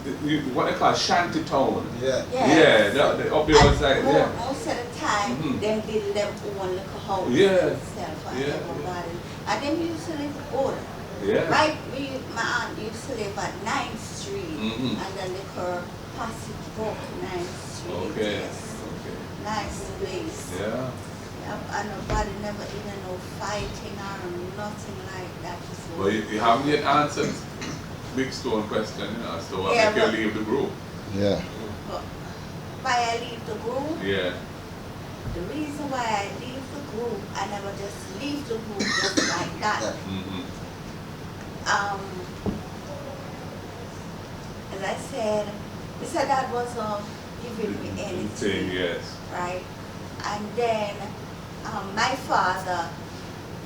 what they call shanty town. Yeah. Yeah. The up there was like most of the time, them did them own little house themselves and everybody. And them used to live older. Yeah. Right, my aunt used to live at 9th Street and the little passage walk 9th Street. Okay. Yes. Nice place. Yeah. And nobody never even no fighting or nothing like that. So Well, you haven't yet answered Big Stone question, you know, as to what make you leave the group. Yeah. why I leave the group? Yeah. The reason why I leave the group, I never just leave the group just like that. As I said, Mr. Dad wasn't giving me anything. Yes. Right? And then my father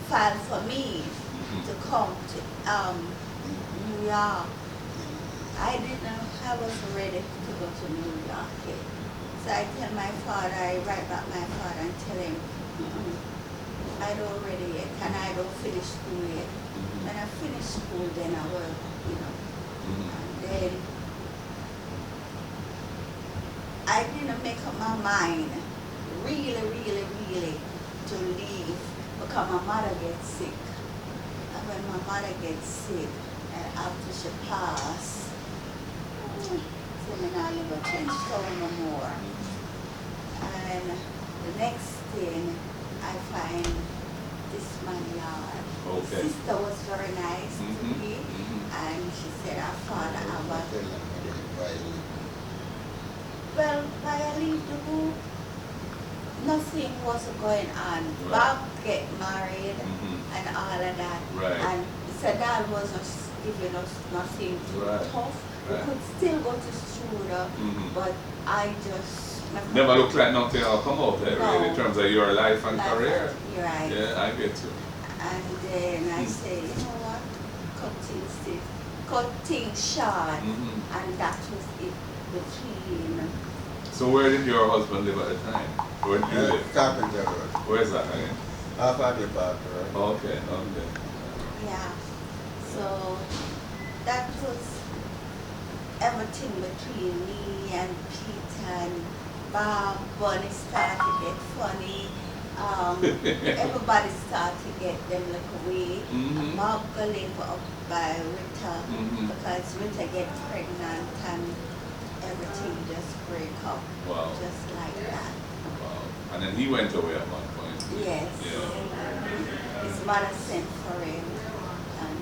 filed for me to come to New York. I wasn't ready to go to New York yet. So I tell my father, I write back my father and tell him, I don't ready yet and I don't finish school yet. When I finish school, then I will, And then I didn't make up my mind really to leave because my mother gets sick. And when my mother gets sick, and after she passed, so I not live a change town no more. And the next thing, I find this my yard. Okay. Sister was very nice to me, and she said her father have a... Well, while I leave the group, nothing was going on. Right. Bob get married and all of that. Right. And so that wasn't giving us nothing too tough. We could still go to school, but I just... Never looked like nothing will come out there, really, in terms of your life and career. Right. Yeah, I get you. And then I say, you know what? Cut things short. And that was it between... So where did your husband live at the time? Where did you live? Carpenter Road. Where's that again? Half of the park, right? Okay. Yeah. So that was everything between me and Peter and Bob, Bunny started to get funny. Everybody started to get them look away. Bob got live up by Rita because Rita get pregnant and everything just break up. Wow. Just like that. Wow. And then he went away at one point. Yes. Yeah. His mother sent for him and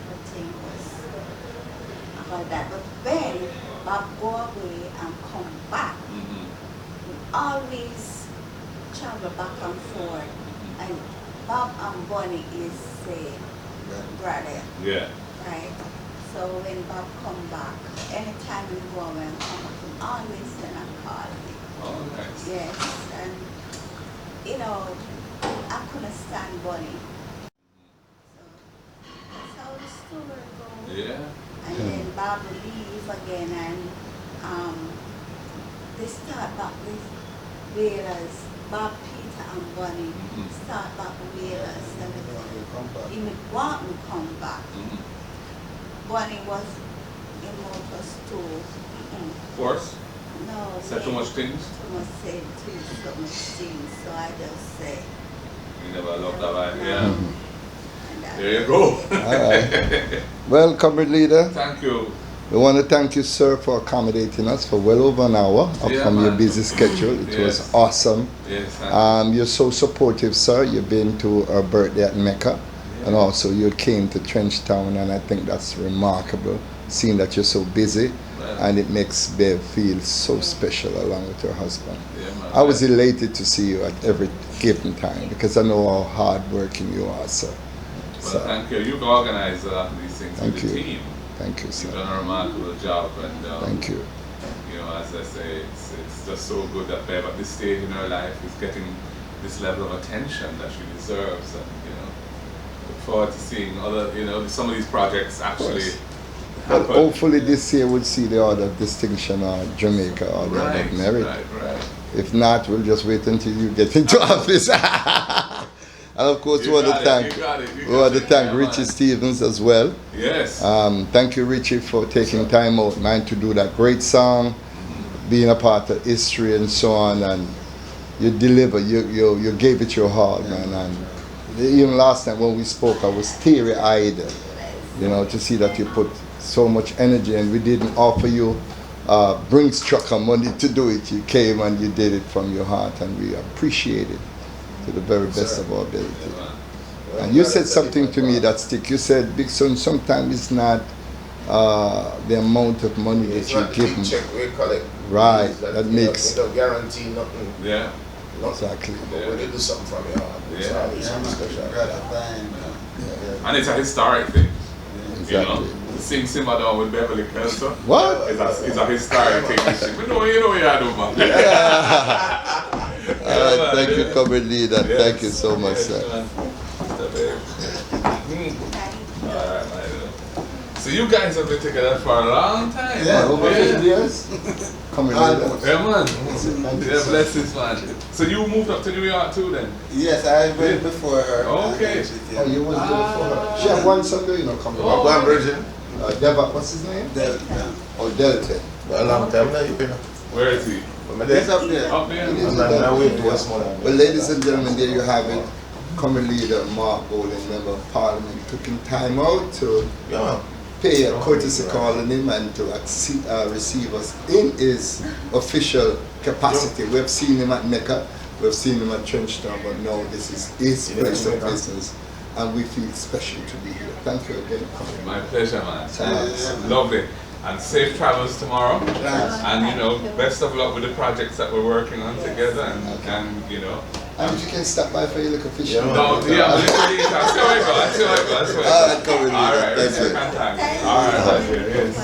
everything was about that. But then Bob go away and come back. We always travel back and forth. And Bob and Bunny is brother. Yeah. Right? So when Bob come back, anytime we go away and come back, he always send a call me. Oh, nice. Yes, and you know, I couldn't stand Bunny. So that's how the story goes. Yeah. And then Bob will leave again and they start back with Wailers. Bob, Peter and Bunny start back with Wailers and he would want me to come back. Bunny was in motor store. Of course. No. Said too much things? Too much said too much things, so I just say. You never loved that vibe, yeah. And There you go. All right. Well, comrade leader, Thank you. we want to thank you, sir, for accommodating us for well over an hour up Yeah, from your man. busy schedule. It was Yes. awesome. Yes, thank you. You're so supportive, sir. You've been to our birthday at Mecca, and also you came to Trenchtown, and I think that's remarkable, seeing that you're so busy, and it makes Bev feel so special along with her husband. Yeah, man. I was elated to see you at every given time because I know how hard working you are, sir. Well, So, thank you. You've organized a lot of these things Thank with the you. team. thank you, You've sir. done a remarkable job, and Thank you. you know, as I say, it's just so good that Bev at this stage in her life is getting this level of attention that she deserves, and you know, look forward to seeing other, you know, some of these projects actually Well, happen. hopefully this year we'll see the Order of Distinction or Jamaica or the Order of Merit. Right. If not, we'll just wait until you get into office. And of course, we want to thank Richie Stevens as well. Yes. Thank you, Richie, for taking time out, man, to do that great song, being a part of history and so on, and you deliver. You gave it your heart, man. And even last time when we spoke, I was teary-eyed, you know, to see that you put so much energy, and we didn't offer you Brinks trucker money to do it. You came and you did it from your heart, and we appreciate it to the very best of our ability. And you said something to me that stick. You said, Big Son, sometimes it's not the amount of money that you give them. Check we collect. Right, that makes. It don't guarantee nothing. Yeah. Exactly. But when you do something from your heart, it's Yeah. always something special. And it's a historic thing. Exactly. You know, to sing Simba down with Beverly Kelso. What? It's a historic thing. We know you know what you do, man. All right, thank you, comrade leader. Yes. Thank you so much, sir. Alright, so you guys have been together for a long time. Yeah, man. over 50 years. Comrade leader. Yeah, man. Thank you, Yeah, sir. blessings, man. So you moved up to New York too, then? Yes, I went before her. Okay. Oh, you was there for her. She had one son, you know, coming Oh. One virgin. Deva, what's his name? Oh, Delta. A long time now, you know. Where is he? Yes, up there. Up there? I'm waiting to Westmoreland. Well, ladies and gentlemen, there you have it. Comrade leader Mark Golden, member of Parliament, took him time out to Yeah. pay a courtesy call on him and to receive us in his official capacity. We've seen him at Mecca, we've seen him at Trenchtown, but now this is his place of business, and we feel special to be here. Thank you again. Comrade. My pleasure, man. Thanks. Lovely. And safe travels tomorrow. And you know, best of luck with the projects that we're working on together. And you know. And if you can stop by for your little fish. Yeah, No, yeah, but literally, that's where I go. That's where I go. That's where I go. All right, comrade All leader. right, Thank you. contact. All right, that's it. Yes.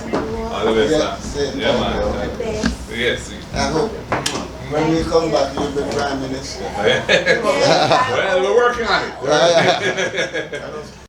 All the Yeah, best, sir. same. Yeah, The man. best. Yes. I hope when we come back, you'll be Prime Minister. Well, we're working on it. Yeah.